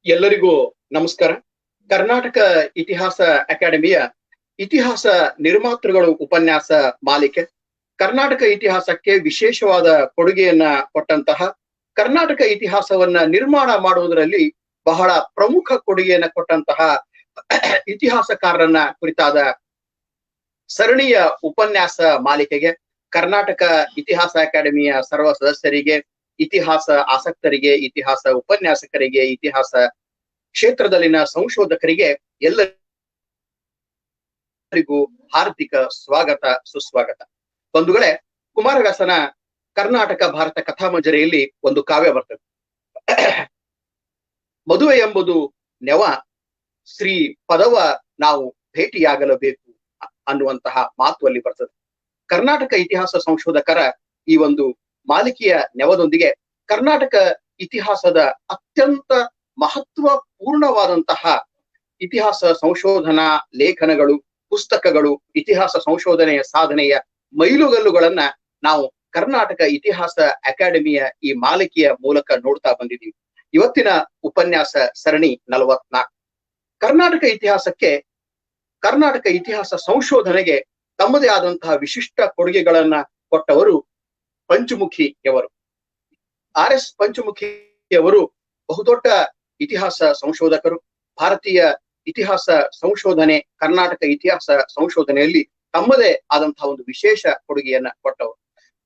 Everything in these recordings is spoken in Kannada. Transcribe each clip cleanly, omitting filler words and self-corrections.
ಎಲ್ಲರಿಗೂ ನಮಸ್ಕಾರ. ಕರ್ನಾಟಕ ಇತಿಹಾಸ ಅಕಾಡೆಮಿಯ ಇತಿಹಾಸ ನಿರ್ಮಾತೃಗಳು ಉಪನ್ಯಾಸ ಮಾಲಿಕೆ, ಕರ್ನಾಟಕ ಇತಿಹಾಸಕ್ಕೆ ವಿಶೇಷವಾದ ಕೊಡುಗೆಯನ್ನ ಕೊಟ್ಟಂತಹ, ಕರ್ನಾಟಕ ಇತಿಹಾಸವನ್ನ ನಿರ್ಮಾಣ ಮಾಡುವುದರಲ್ಲಿ ಬಹಳ ಪ್ರಮುಖ ಕೊಡುಗೆಯನ್ನ ಕೊಟ್ಟಂತಹ ಇತಿಹಾಸಕಾರರನ್ನ ಕುರಿತಾದ ಸರಣಿಯ ಉಪನ್ಯಾಸ ಮಾಲಿಕೆಗೆ ಕರ್ನಾಟಕ ಇತಿಹಾಸ ಅಕಾಡೆಮಿಯ ಸರ್ವ ಸದಸ್ಯರಿಗೆ, ಇತಿಹಾಸ ಆಸಕ್ತರಿಗೆ, ಇತಿಹಾಸ ಉಪನ್ಯಾಸಕರಿಗೆ, ಇತಿಹಾಸ ಕ್ಷೇತ್ರದಲ್ಲಿನ ಸಂಶೋಧಕರಿಗೆ ಎಲ್ಲರಿಗೂ ಹಾರ್ದಿಕ ಸ್ವಾಗತ, ಸುಸ್ವಾಗತ. ಬಂಧುಗಳೇ, ಕುಮಾರವ್ಯಾಸನ ಕರ್ನಾಟಕ ಭಾರತ ಕಥಾಮಂಜರಿಯಲ್ಲಿ ಒಂದು ಕಾವ್ಯ ಬರ್ತದೆ. ಮದುವೆ ಎಂಬುದು ನೆವ, ಶ್ರೀ ಪದವ ನಾವು ಭೇಟಿಯಾಗಲೇಬೇಕು ಅನ್ನುವಂತಹ ಮಾತು ಅಲ್ಲಿ ಬರ್ತದೆ. ಕರ್ನಾಟಕ ಇತಿಹಾಸ ಸಂಶೋಧಕರ ಈ ಒಂದು ಮಾಲಿಕೆಯ ನೆವದೊಂದಿಗೆ ಕರ್ನಾಟಕ ಇತಿಹಾಸದ ಅತ್ಯಂತ ಮಹತ್ವಪೂರ್ಣವಾದಂತಹ ಇತಿಹಾಸ ಸಂಶೋಧನಾ ಲೇಖನಗಳು, ಪುಸ್ತಕಗಳು, ಇತಿಹಾಸ ಸಂಶೋಧನೆಯ ಸಾಧನೆಯ ಮೈಲುಗಲ್ಲುಗಳನ್ನ ನಾವು ಕರ್ನಾಟಕ ಇತಿಹಾಸ ಅಕಾಡೆಮಿಯ ಈ ಮಾಲಿಕೆಯ ಮೂಲಕ ನೋಡ್ತಾ ಬಂದಿದ್ದೀವಿ. ಇವತ್ತಿನ ಉಪನ್ಯಾಸ ಸರಣಿ 44. ಕರ್ನಾಟಕ ಇತಿಹಾಸಕ್ಕೆ, ಕರ್ನಾಟಕ ಇತಿಹಾಸ ಸಂಶೋಧನೆಗೆ ತಮ್ಮದೇ ಆದಂತಹ ವಿಶಿಷ್ಟ ಕೊಡುಗೆಗಳನ್ನ ಕೊಟ್ಟವರು ಪಂಚಮುಖಿಯವರು. RS ಪಂಚಮುಖಿಯವರು ಬಹುದೊಡ್ಡ ಇತಿಹಾಸ ಸಂಶೋಧಕರು. ಭಾರತೀಯ ಇತಿಹಾಸ ಸಂಶೋಧನೆ, ಕರ್ನಾಟಕ ಇತಿಹಾಸ ಸಂಶೋಧನೆಯಲ್ಲಿ ತಮ್ಮದೇ ಆದಂತಹ ಒಂದು ವಿಶೇಷ ಕೊಡುಗೆಯನ್ನ ಕೊಟ್ಟವರು.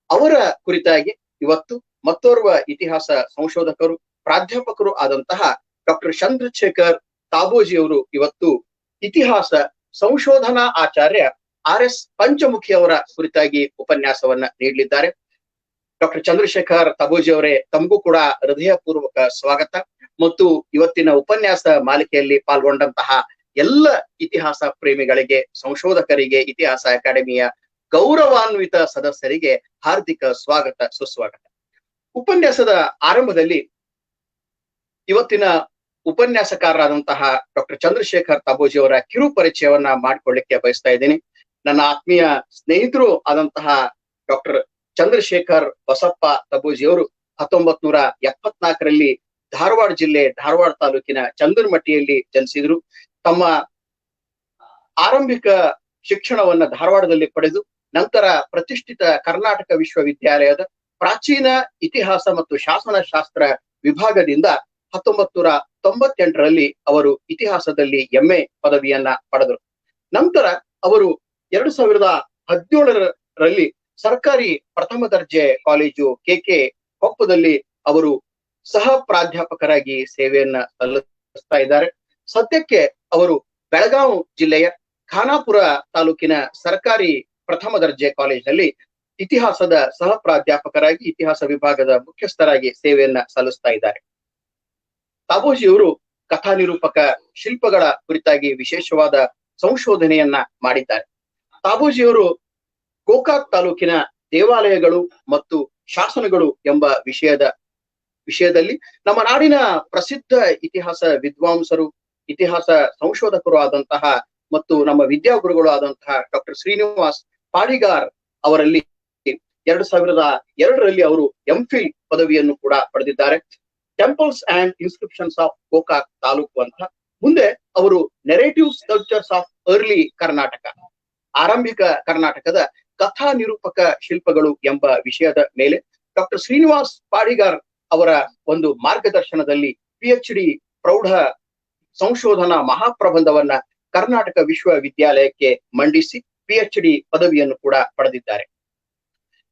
ಅವರ ಕುರಿತಾಗಿ ಇವತ್ತು ಮತ್ತೋರ್ವ ಇತಿಹಾಸ ಸಂಶೋಧಕರು, ಪ್ರಾಧ್ಯಾಪಕರು ಆದಂತಹ ಡಾಕ್ಟರ್ ಚಂದ್ರಶೇಖರ್ ತಾಬೋಜಿಯವರು ಇವತ್ತು ಇತಿಹಾಸ ಸಂಶೋಧನಾ ಆಚಾರ್ಯ RS ಪಂಚಮುಖಿಯವರ ಕುರಿತಾಗಿ ಉಪನ್ಯಾಸವನ್ನ ನೀಡಲಿದ್ದಾರೆ. ಡಾಕ್ಟರ್ ಚಂದ್ರಶೇಖರ್ ತಾಬೋಜಿ ಅವರೇ, ತಮಗೂ ಕೂಡ ಹೃದಯಪೂರ್ವಕ ಸ್ವಾಗತ. ಮತ್ತು ಇವತ್ತಿನ ಉಪನ್ಯಾಸ ಮಾಲಿಕೆಯಲ್ಲಿ ಪಾಲ್ಗೊಂಡಂತಹ ಎಲ್ಲ ಇತಿಹಾಸ ಪ್ರೇಮಿಗಳಿಗೆ, ಸಂಶೋಧಕರಿಗೆ, ಇತಿಹಾಸ ಅಕಾಡೆಮಿಯ ಗೌರವಾನ್ವಿತ ಸದಸ್ಯರಿಗೆ ಹಾರ್ದಿಕ ಸ್ವಾಗತ, ಸುಸ್ವಾಗತ. ಉಪನ್ಯಾಸದ ಆರಂಭದಲ್ಲಿ ಇವತ್ತಿನ ಉಪನ್ಯಾಸಕಾರರಾದಂತಹ ಡಾಕ್ಟರ್ ಚಂದ್ರಶೇಖರ್ ತಾಬೋಜಿ ಅವರ ಕಿರು ಪರಿಚಯವನ್ನ ಮಾಡಿಕೊಳ್ಳಿಕ್ಕೆ ಬಯಸ್ತಾ ಇದ್ದೀನಿ. ನನ್ನ ಆತ್ಮೀಯ ಸ್ನೇಹಿತರು ಆದಂತಹ ಡಾಕ್ಟರ್ ಚಂದ್ರಶೇಖರ್ ಬಸಪ್ಪ ತಾಬೋಜಿ ಅವರು 1974ರಲ್ಲಿ ಧಾರವಾಡ ಜಿಲ್ಲೆ, ಧಾರವಾಡ ತಾಲೂಕಿನ ಚಂದನಮಟ್ಟಿಯಲ್ಲಿ ಜನಿಸಿದ್ರು. ತಮ್ಮ ಆರಂಭಿಕ ಶಿಕ್ಷಣವನ್ನ ಧಾರವಾಡದಲ್ಲಿ ಪಡೆದು ನಂತರ ಪ್ರತಿಷ್ಠಿತ ಕರ್ನಾಟಕ ವಿಶ್ವವಿದ್ಯಾಲಯದ ಪ್ರಾಚೀನ ಇತಿಹಾಸ ಮತ್ತು ಶಾಸನಶಾಸ್ತ್ರ ವಿಭಾಗದಿಂದ 1998ರಲ್ಲಿ ಅವರು ಇತಿಹಾಸದಲ್ಲಿ MA ಪದವಿಯನ್ನ ಪಡೆದರು. ನಂತರ ಅವರು 2017ರಲ್ಲಿ ಸರ್ಕಾರಿ ಪ್ರಥಮ ದರ್ಜೆ ಕಾಲೇಜು KK ಕೊಪ್ಪದಲ್ಲಿ ಅವರು ಸಹ ಪ್ರಾಧ್ಯಾಪಕರಾಗಿ ಸೇವೆಯನ್ನ ಸಲ್ಲಿಸ್ತಾ ಇದ್ದಾರೆ. ಸದ್ಯಕ್ಕೆ ಅವರು ಬೆಳಗಾವಿ ಜಿಲ್ಲೆಯ ಖಾನಾಪುರ ತಾಲೂಕಿನ ಸರ್ಕಾರಿ ಪ್ರಥಮ ದರ್ಜೆ ಕಾಲೇಜಿನಲ್ಲಿ ಇತಿಹಾಸದ ಸಹ ಪ್ರಾಧ್ಯಾಪಕರಾಗಿ, ಇತಿಹಾಸ ವಿಭಾಗದ ಮುಖ್ಯಸ್ಥರಾಗಿ ಸೇವೆಯನ್ನ ಸಲ್ಲಿಸ್ತಾ ಇದ್ದಾರೆ. ತಾಬೋಜಿಯವರು ಕಥಾ ನಿರೂಪಕ ಶಿಲ್ಪಗಳ ಕುರಿತಾಗಿ ವಿಶೇಷವಾದ ಸಂಶೋಧನೆಯನ್ನ ಮಾಡಿದ್ದಾರೆ. ತಾಬೋಜಿಯವರು ಗೋಕಾಕ್ ತಾಲೂಕಿನ ದೇವಾಲಯಗಳು ಮತ್ತು ಶಾಸನಗಳು ಎಂಬ ವಿಷಯದಲ್ಲಿ ನಮ್ಮ ನಾಡಿನ ಪ್ರಸಿದ್ಧ ಇತಿಹಾಸ ವಿದ್ವಾಂಸರು, ಇತಿಹಾಸ ಸಂಶೋಧಕರು ಆದಂತಹ ಮತ್ತು ನಮ್ಮ ವಿದ್ಯಾಗುರುಗಳು ಆದಂತಹ ಡಾಕ್ಟರ್ ಶ್ರೀನಿವಾಸ್ ಪಾಡಿಗಾರ್ ಅವರಲ್ಲಿ 2002ರಲ್ಲಿ ಅವರು MPhil ಪದವಿಯನ್ನು ಕೂಡ ಪಡೆದಿದ್ದಾರೆ. Temples and inscriptions of Gokak taluk ಅಂತ. ಮುಂದೆ ಅವರು narrative sculptures of early Karnataka, ಆರಂಭಿಕ ಕರ್ನಾಟಕದ ಕಥಾ ನಿರೂಪಕ ಶಿಲ್ಪಗಳು ಎಂಬ ವಿಷಯದ ಮೇಲೆ ಡಾಕ್ಟರ್ ಶ್ರೀನಿವಾಸ್ ಪಾಡಿಗಾರ್ ಅವರ ಒಂದು ಮಾರ್ಗದರ್ಶನದಲ್ಲಿ PhD ಪ್ರೌಢ ಸಂಶೋಧನಾ ಮಹಾಪ್ರಬಂಧವನ್ನ ಕರ್ನಾಟಕ ವಿಶ್ವವಿದ್ಯಾಲಯಕ್ಕೆ ಮಂಡಿಸಿ PhD ಪದವಿಯನ್ನು ಕೂಡ ಪಡೆದಿದ್ದಾರೆ.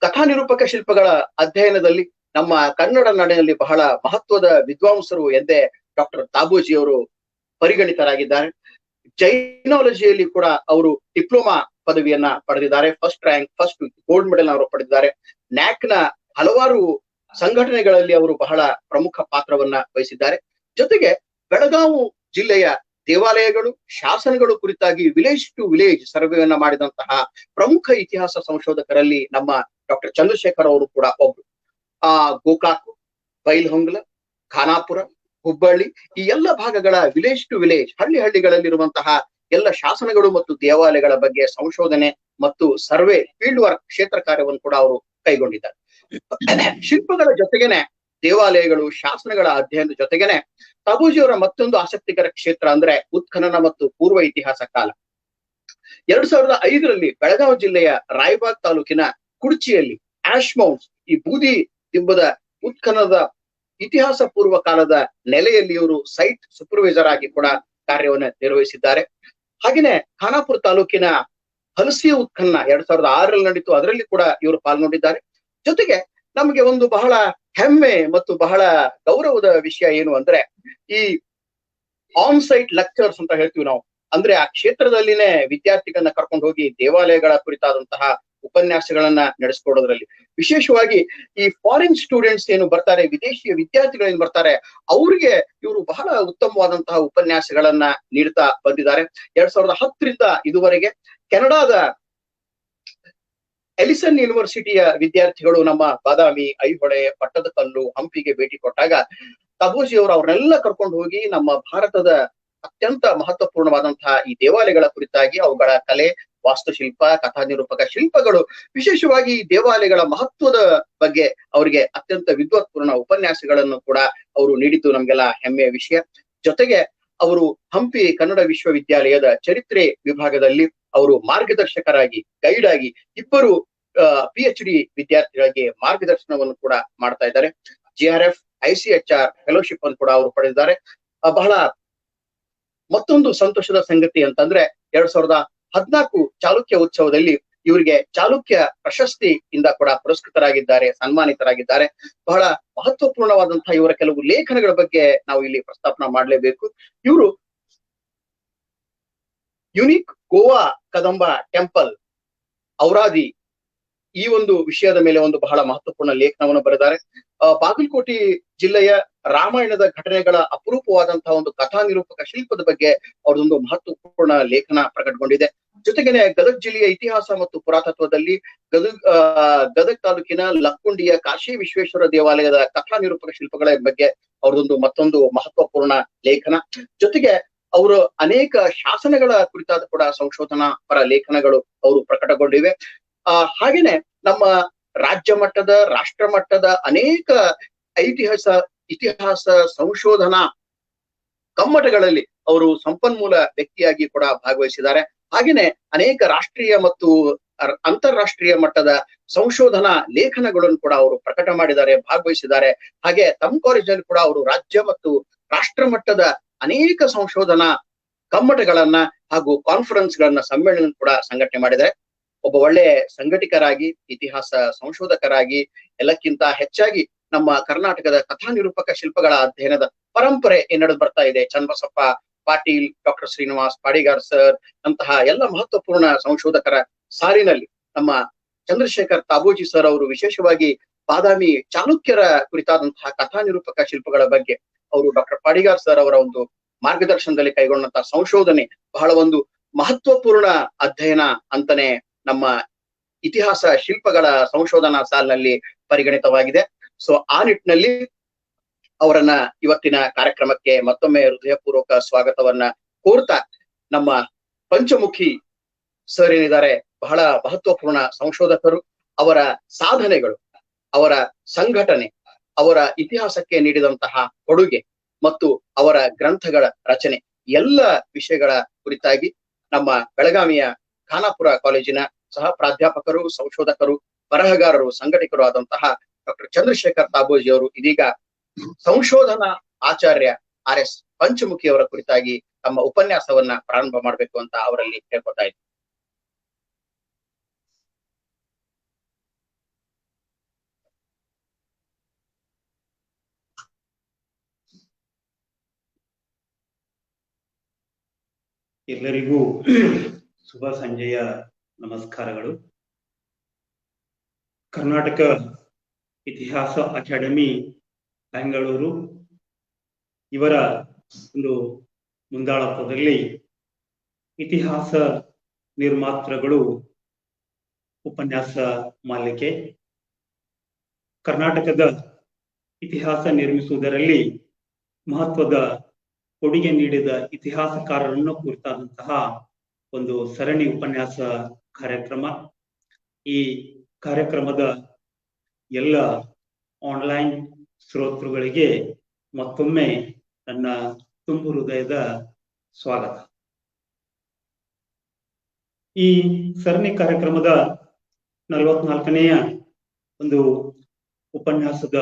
ಕಥಾ ನಿರೂಪಕ ಶಿಲ್ಪಗಳ ಅಧ್ಯಯನದಲ್ಲಿ ನಮ್ಮ ಕನ್ನಡ ನಾಡಿನಲ್ಲಿ ಬಹಳ ಮಹತ್ವದ ವಿದ್ವಾಂಸರು ಎಂದೇ ಡಾಕ್ಟರ್ ತಾಬೋಜಿಯವರು ಪರಿಗಣಿತರಾಗಿದ್ದಾರೆ. ಜೈನಾಲಜಿಯಲ್ಲಿ ಕೂಡ ಅವರು ಡಿಪ್ಲೊಮಾ ಪದವಿಯನ್ನ ಪಡೆದಿದ್ದಾರೆ. ಫಸ್ಟ್ ಗೋಲ್ಡ್ ಮೆಡಲ್ ಅವರು ಪಡೆದಿದ್ದಾರೆ. ನ್ಯಾಕ್ನ ಹಲವಾರು ಸಂಘಟನೆಗಳಲ್ಲಿ ಅವರು ಬಹಳ ಪ್ರಮುಖ ಪಾತ್ರವನ್ನ ವಹಿಸಿದ್ದಾರೆ. ಜೊತೆಗೆ ಬೆಳಗಾವಿ ಜಿಲ್ಲೆಯ ದೇವಾಲಯಗಳು, ಶಾಸನಗಳು ಕುರಿತಾಗಿ ವಿಲೇಜ್ ಟು ವಿಲೇಜ್ ಸರ್ವೆಯನ್ನ ಮಾಡಿದಂತಹ ಪ್ರಮುಖ ಇತಿಹಾಸ ಸಂಶೋಧಕರಲ್ಲಿ ನಮ್ಮ ಡಾಕ್ಟರ್ ಚಂದ್ರಶೇಖರ್ ಅವರು ಕೂಡ ಒಬ್ರು. ಗೋಕಾಕ್, ಬೈಲ್ಹೊಂಗಲ, ಖಾನಾಪುರ, ಹುಬ್ಬಳ್ಳಿ ಈ ಎಲ್ಲ ಭಾಗಗಳ ವಿಲೇಜ್ ಟು ವಿಲೇಜ್, ಹಳ್ಳಿಗಳಲ್ಲಿರುವಂತಹ ಎಲ್ಲ ಶಾಸನಗಳು ಮತ್ತು ದೇವಾಲಯಗಳ ಬಗ್ಗೆ ಸಂಶೋಧನೆ ಮತ್ತು ಸರ್ವೆ, ಫೀಲ್ಡ್ ವರ್ಕ್, ಕ್ಷೇತ್ರ ಕಾರ್ಯವನ್ನು ಕೂಡ ಅವರು ಕೈಗೊಂಡಿದ್ದಾರೆ. ಶಿಲ್ಪಗಳ ಜೊತೆಗೇನೆ ದೇವಾಲಯಗಳು, ಶಾಸನಗಳ ಅಧ್ಯಯನದ ಜೊತೆಗೇನೆ ತಾಬೂಜಿಯವರ ಮತ್ತೊಂದು ಆಸಕ್ತಿಕರ ಕ್ಷೇತ್ರ ಅಂದ್ರೆ ಉತ್ಖನನ ಮತ್ತು ಪೂರ್ವ ಇತಿಹಾಸ ಕಾಲ. 2005ರಲ್ಲಿ ಬೆಳಗಾವಿ ಜಿಲ್ಲೆಯ ರಾಯಬಾಗ್ ತಾಲೂಕಿನ ಕುಡ್ಚಿಯಲ್ಲಿ ಆಶ್ ಮೌಂಟ್ಸ್, ಈ ಬೂದಿ ದಿಬ್ಬದ ಉತ್ಖನನದ ಇತಿಹಾಸ ಪೂರ್ವ ಕಾಲದ ನೆಲೆಯಲ್ಲಿ ಇವರು ಸೈಟ್ ಸೂಪರ್ವೈಸರ್ ಆಗಿ ಕೂಡ ಕಾರ್ಯವನ್ನು ನಿರ್ವಹಿಸಿದ್ದಾರೆ. ಹಾಗೇನೆ ಖಾನಾಪುರ ತಾಲೂಕಿನ ಹಲಸಿಯ ಉತ್ಖನನ 2006ರಲ್ಲಿ ನಡೀತು, ಅದರಲ್ಲಿ ಕೂಡ ಇವರು ಪಾಲ್ಗೊಂಡಿದ್ದಾರೆ. ಜೊತೆಗೆ ನಮಗೆ ಒಂದು ಬಹಳ ಹೆಮ್ಮೆ ಮತ್ತು ಬಹಳ ಗೌರವದ ವಿಷಯ ಏನು ಅಂದ್ರೆ, ಈ ಆನ್ ಸೈಟ್ ಲೆಕ್ಚರ್ಸ್ ಅಂತ ಹೇಳ್ತೀವಿ ನಾವು, ಅಂದ್ರೆ ಆ ಕ್ಷೇತ್ರದಲ್ಲಿನೇ ವಿದ್ಯಾರ್ಥಿಗಳನ್ನ ಕರ್ಕೊಂಡು ಹೋಗಿ ದೇವಾಲಯಗಳ ಕುರಿತಾದಂತಹ ಉಪನ್ಯಾಸಗಳನ್ನ ನಡೆಸ್ಕೊಡೋದ್ರಲ್ಲಿ, ವಿಶೇಷವಾಗಿ ಈ ಫಾರಿನ್ ಸ್ಟೂಡೆಂಟ್ಸ್ ಏನು ಬರ್ತಾರೆ, ವಿದೇಶಿಯ ವಿದ್ಯಾರ್ಥಿಗಳೇನು ಬರ್ತಾರೆ, ಅವ್ರಿಗೆ ಇವರು ಬಹಳ ಉತ್ತಮವಾದಂತಹ ಉಪನ್ಯಾಸಗಳನ್ನ ನೀಡ್ತಾ ಬಂದಿದ್ದಾರೆ. 2010ರಿಂದ ಇದುವರೆಗೆ ಕೆನಡಾದ ಎಲಿಸನ್ ಯೂನಿವರ್ಸಿಟಿಯ ವಿದ್ಯಾರ್ಥಿಗಳು ನಮ್ಮ ಬಾದಾಮಿ, ಐಹೊಳೆ, ಪಟ್ಟದಕಲ್ಲು, ಹಂಪಿಗೆ ಭೇಟಿ ಕೊಟ್ಟಾಗ ತಾಬೂಜಿ ಅವರು ಅವ್ರನ್ನೆಲ್ಲ ಕರ್ಕೊಂಡು ಹೋಗಿ ನಮ್ಮ ಭಾರತದ ಅತ್ಯಂತ ಮಹತ್ವಪೂರ್ಣವಾದಂತಹ ಈ ದೇವಾಲಯಗಳ ಕುರಿತಾಗಿ, ಅವುಗಳ ಕಲೆ, ವಾಸ್ತುಶಿಲ್ಪ, ಕಥಾನಿರೂಪಕ ಶಿಲ್ಪಗಳು, ವಿಶೇಷವಾಗಿ ಈ ದೇವಾಲಯಗಳ ಮಹತ್ವದ ಬಗ್ಗೆ ಅವರಿಗೆ ಅತ್ಯಂತ ವಿದ್ವತ್ಪೂರ್ಣ ಉಪನ್ಯಾಸಗಳನ್ನು ಕೂಡ ಅವರು ನೀಡಿದ್ದು ನಮ್ಗೆಲ್ಲ ಹೆಮ್ಮೆಯ ವಿಷಯ. ಜೊತೆಗೆ ಅವರು ಹಂಪಿ ಕನ್ನಡ ವಿಶ್ವವಿದ್ಯಾಲಯದ ಚರಿತ್ರೆ ವಿಭಾಗದಲ್ಲಿ ಅವರು ಮಾರ್ಗದರ್ಶಕರಾಗಿ, ಗೈಡ್ ಆಗಿ, ಇಬ್ಬರು PhD ವಿದ್ಯಾರ್ಥಿಗಳಿಗೆ ಮಾರ್ಗದರ್ಶನವನ್ನು ಕೂಡ ಮಾಡ್ತಾ ಇದ್ದಾರೆ. GRF ICHR ಫೆಲೋಶಿಪ್ ಅನ್ನು ಕೂಡ ಅವರು ಪಡೆದಿದ್ದಾರೆ. ಬಹಳ ಮತ್ತೊಂದು ಸಂತೋಷದ ಸಂಗತಿ ಅಂತಂದ್ರೆ 2014 ಚಾಲುಕ್ಯ ಉತ್ಸವದಲ್ಲಿ ಇವರಿಗೆ ಚಾಲುಕ್ಯ ಪ್ರಶಸ್ತಿಯಿಂದ ಕೂಡ ಪುರಸ್ಕೃತರಾಗಿದ್ದಾರೆ, ಸನ್ಮಾನಿತರಾಗಿದ್ದಾರೆ. ಬಹಳ ಮಹತ್ವಪೂರ್ಣವಾದಂತಹ ಇವರ ಕೆಲವು ಲೇಖನಗಳ ಬಗ್ಗೆ ನಾವು ಇಲ್ಲಿ ಪ್ರಸ್ತಾಪನ ಮಾಡಲೇಬೇಕು. ಇವರು ಯುನಿಕ್ ಗೋವಾ ಕದಂಬ ಟೆಂಪಲ್ ಔರಾದಿ ಈ ಒಂದು ವಿಷಯದ ಮೇಲೆ ಒಂದು ಬಹಳ ಮಹತ್ವಪೂರ್ಣ ಲೇಖನವನ್ನು ಬರೆದಿದ್ದಾರೆ. ಬಾಗಲಕೋಟೆ ಜಿಲ್ಲೆಯ ರಾಮಾಯಣದ ಘಟನೆಗಳ ಅಪರೂಪವಾದಂತಹ ಒಂದು ಕಥಾ ನಿರೂಪಕ ಶಿಲ್ಪದ ಬಗ್ಗೆ ಅವ್ರದೊಂದು ಮಹತ್ವಪೂರ್ಣ ಲೇಖನ ಪ್ರಕಟಗೊಂಡಿದೆ. ಜೊತೆಗೇನೆ ಗದಗ ಜಿಲ್ಲೆಯ ಇತಿಹಾಸ ಮತ್ತು ಪುರಾತತ್ವದಲ್ಲಿ ಗದಗ ತಾಲೂಕಿನ ಲಕ್ಕುಂಡಿಯ ಕಾಶಿ ವಿಶ್ವೇಶ್ವರ ದೇವಾಲಯದ ಕಥಾ ನಿರೂಪಕ ಶಿಲ್ಪಗಳ ಬಗ್ಗೆ ಅವ್ರದೊಂದು ಮತ್ತೊಂದು ಮಹತ್ವಪೂರ್ಣ ಲೇಖನ. ಜೊತೆಗೆ ಅವರು ಅನೇಕ ಶಾಸನಗಳ ಕುರಿತಾದ ಕೂಡ ಸಂಶೋಧನಾ ಪರ ಲೇಖನಗಳು ಅವರು ಪ್ರಕಟಗೊಂಡಿವೆ. ಹಾಗೇನೆ ನಮ್ಮ ರಾಜ್ಯ ಮಟ್ಟದ, ರಾಷ್ಟ್ರ ಮಟ್ಟದ ಅನೇಕ ಇತಿಹಾಸ ಸಂಶೋಧನಾ ಕಮ್ಮಟಗಳಲ್ಲಿ ಅವರು ಸಂಪನ್ಮೂಲ ವ್ಯಕ್ತಿಯಾಗಿ ಕೂಡ ಭಾಗವಹಿಸಿದ್ದಾರೆ. ಹಾಗೇನೆ ಅನೇಕ ರಾಷ್ಟ್ರೀಯ ಮತ್ತು ಅಂತಾರಾಷ್ಟ್ರೀಯ ಮಟ್ಟದ ಸಂಶೋಧನಾ ಲೇಖನಗಳನ್ನು ಕೂಡ ಅವರು ಪ್ರಕಟ ಮಾಡಿದ್ದಾರೆ, ಭಾಗವಹಿಸಿದ್ದಾರೆ. ಹಾಗೆ ತಮ್ಮ ಕಾಲೇಜಿನಲ್ಲಿ ಕೂಡ ಅವರು ರಾಜ್ಯ ಮತ್ತು ರಾಷ್ಟ್ರ ಮಟ್ಟದ ಅನೇಕ ಸಂಶೋಧನಾ ಕಮ್ಮಟಗಳನ್ನ ಹಾಗೂ ಕಾನ್ಫರೆನ್ಸ್ ಗಳನ್ನ, ಸಮ್ಮೇಳನ ಕೂಡ ಸಂಘಟನೆ ಮಾಡಿದ್ದಾರೆ. ಒಬ್ಬ ಒಳ್ಳೆ ಸಂಘಟಕರಾಗಿ, ಇತಿಹಾಸ ಸಂಶೋಧಕರಾಗಿ, ಎಲ್ಲಕ್ಕಿಂತ ಹೆಚ್ಚಾಗಿ ನಮ್ಮ ಕರ್ನಾಟಕದ ಕಥಾ ನಿರೂಪಕ ಶಿಲ್ಪಗಳ ಅಧ್ಯಯನದ ಪರಂಪರೆ ನಡೆದು ಬರ್ತಾ ಇದೆ. ಚನ್ನಬಸಪ್ಪ ಪಾಟೀಲ್, ಡಾಕ್ಟರ್ ಶ್ರೀನಿವಾಸ್ ಪಾಡಿಗಾರ್ ಸರ್ ಅಂತಹ ಎಲ್ಲ ಮಹತ್ವಪೂರ್ಣ ಸಂಶೋಧಕರ ಸಾಲಿನಲ್ಲಿ ನಮ್ಮ ಚಂದ್ರಶೇಖರ್ ತಾಬೂಜಿ ಸರ್ ಅವರು ವಿಶೇಷವಾಗಿ ಬಾದಾಮಿ ಚಾಲುಕ್ಯರ ಕುರಿತಾದಂತಹ ಕಥಾ ನಿರೂಪಕ ಶಿಲ್ಪಗಳ ಬಗ್ಗೆ ಅವರು ಡಾಕ್ಟರ್ ಪಾಡಿಗಾರ್ ಸರ್ ಅವರ ಒಂದು ಮಾರ್ಗದರ್ಶನದಲ್ಲಿ ಕೈಗೊಂಡಂತಹ ಸಂಶೋಧನೆ ಬಹಳ ಒಂದು ಮಹತ್ವಪೂರ್ಣ ಅಧ್ಯಯನ ಅಂತಾನೆ ನಮ್ಮ ಇತಿಹಾಸ ಶಿಲ್ಪಗಳ ಸಂಶೋಧನಾ ಸಾಲಿನಲ್ಲಿ ಪರಿಗಣಿತವಾಗಿದೆ. ಸೊ ಆ ನಿಟ್ಟಿನಲ್ಲಿ ಅವರನ್ನ ಇವತ್ತಿನ ಕಾರ್ಯಕ್ರಮಕ್ಕೆ ಮತ್ತೊಮ್ಮೆ ಹೃದಯಪೂರ್ವಕ ಸ್ವಾಗತವನ್ನ ಕೋರ್ತಾ, ನಮ್ಮ ಪಂಚಮುಖಿ ಸರ್ ಏನಿದ್ದಾರೆ ಬಹಳ ಮಹತ್ವಪೂರ್ಣ ಸಂಶೋಧಕರು. ಅವರ ಸಾಧನೆಗಳು, ಅವರ ಸಂಘಟನೆ, ಅವರ ಇತಿಹಾಸಕ್ಕೆ ನೀಡಿದಂತಹ ಕೊಡುಗೆ ಮತ್ತು ಅವರ ಗ್ರಂಥಗಳ ರಚನೆ ಎಲ್ಲ ವಿಷಯಗಳ ಕುರಿತಾಗಿ ನಮ್ಮ ಬೆಳಗಾವಿಯ ಖಾನಾಪುರ ಕಾಲೇಜಿನ ಸಹ ಪ್ರಾಧ್ಯಾಪಕರು, ಸಂಶೋಧಕರು, ಬರಹಗಾರರು, ಸಂಘಟಕರು ಆದಂತಹ ಡಾಕ್ಟರ್ ಚಂದ್ರಶೇಖರ್ ತಾಬೂಜಿ ಅವರು ಇದೀಗ ಸಂಶೋಧನಾ ಆಚಾರ್ಯ RS ಪಂಚಮುಖಿ ಅವರ ಕುರಿತಾಗಿ ತಮ್ಮ ಉಪನ್ಯಾಸವನ್ನ ಪ್ರಾರಂಭ ಮಾಡಬೇಕು ಅಂತ ಅವರಲ್ಲಿ ಕೇಳ್ಕೊತಾ ಇದ್ದೀನಿ. ಎಲ್ಲರಿಗೂ ಶುಭ ಸಂಜೆಯ ನಮಸ್ಕಾರಗಳು. ಕರ್ನಾಟಕ ಇತಿಹಾಸ ಅಕಾಡೆಮಿ ಬೆಂಗಳೂರು ಇವರ ಒಂದು ಮುಂದಾಳತ್ವದಲ್ಲಿ ಇತಿಹಾಸ ನಿರ್ಮಾತೃಗಳು ಉಪನ್ಯಾಸ ಮಾಲಿಕೆ, ಕರ್ನಾಟಕದ ಇತಿಹಾಸ ನಿರ್ಮಿಸುವುದರಲ್ಲಿ ಮಹತ್ವದ ಕೊಡುಗೆ ನೀಡಿದ ಇತಿಹಾಸಕಾರರನ್ನು ಕುರಿತಾದಂತಹ ಒಂದು ಸರಣಿ ಉಪನ್ಯಾಸ ಕಾರ್ಯಕ್ರಮ. ಈ ಕಾರ್ಯಕ್ರಮದ ಎಲ್ಲ ಆನ್ಲೈನ್ ಶ್ರೋತೃಗಳಿಗೆ ಮತ್ತೊಮ್ಮೆ ನನ್ನ ತುಂಬು ಹೃದಯದ ಸ್ವಾಗತ. ಈ ಸರಣಿ ಕಾರ್ಯಕ್ರಮದ 44ನೆಯ ಒಂದು ಉಪನ್ಯಾಸದ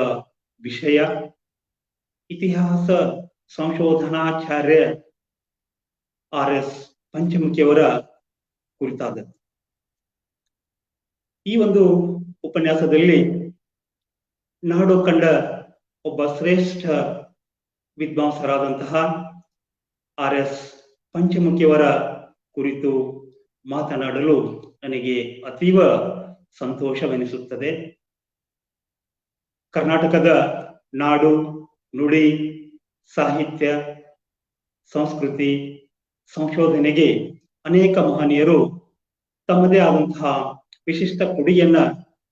ವಿಷಯ ಇತಿಹಾಸ ಸಂಶೋಧನಾಚಾರ್ಯ RS ಪಂಚಮುಖಿಯವರ ಕುರಿತಾದದ್ದು. ಈ ಒಂದು ಉಪನ್ಯಾಸದಲ್ಲಿ ನಾಡು ಕಂಡ ಒಬ್ಬ ಶ್ರೇಷ್ಠ ವಿದ್ವಾಂಸರಾದಂತಹ RS ಪಂಚಮುಖಿಯವರ ಕುರಿತು ಮಾತನಾಡಲು ನನಗೆ ಅತೀವ ಸಂತೋಷವೆನಿಸುತ್ತದೆ. ಕರ್ನಾಟಕದ ನಾಡು, ನುಡಿ, ಸಾಹಿತ್ಯ, ಸಂಸ್ಕೃತಿ, ಸಂಶೋಧನೆಗೆ ಅನೇಕ ಮಹನೀಯರು ತಮ್ಮದೇ ಆದಂತಹ ವಿಶಿಷ್ಟ ಕೊಡುಗೆಯನ್ನ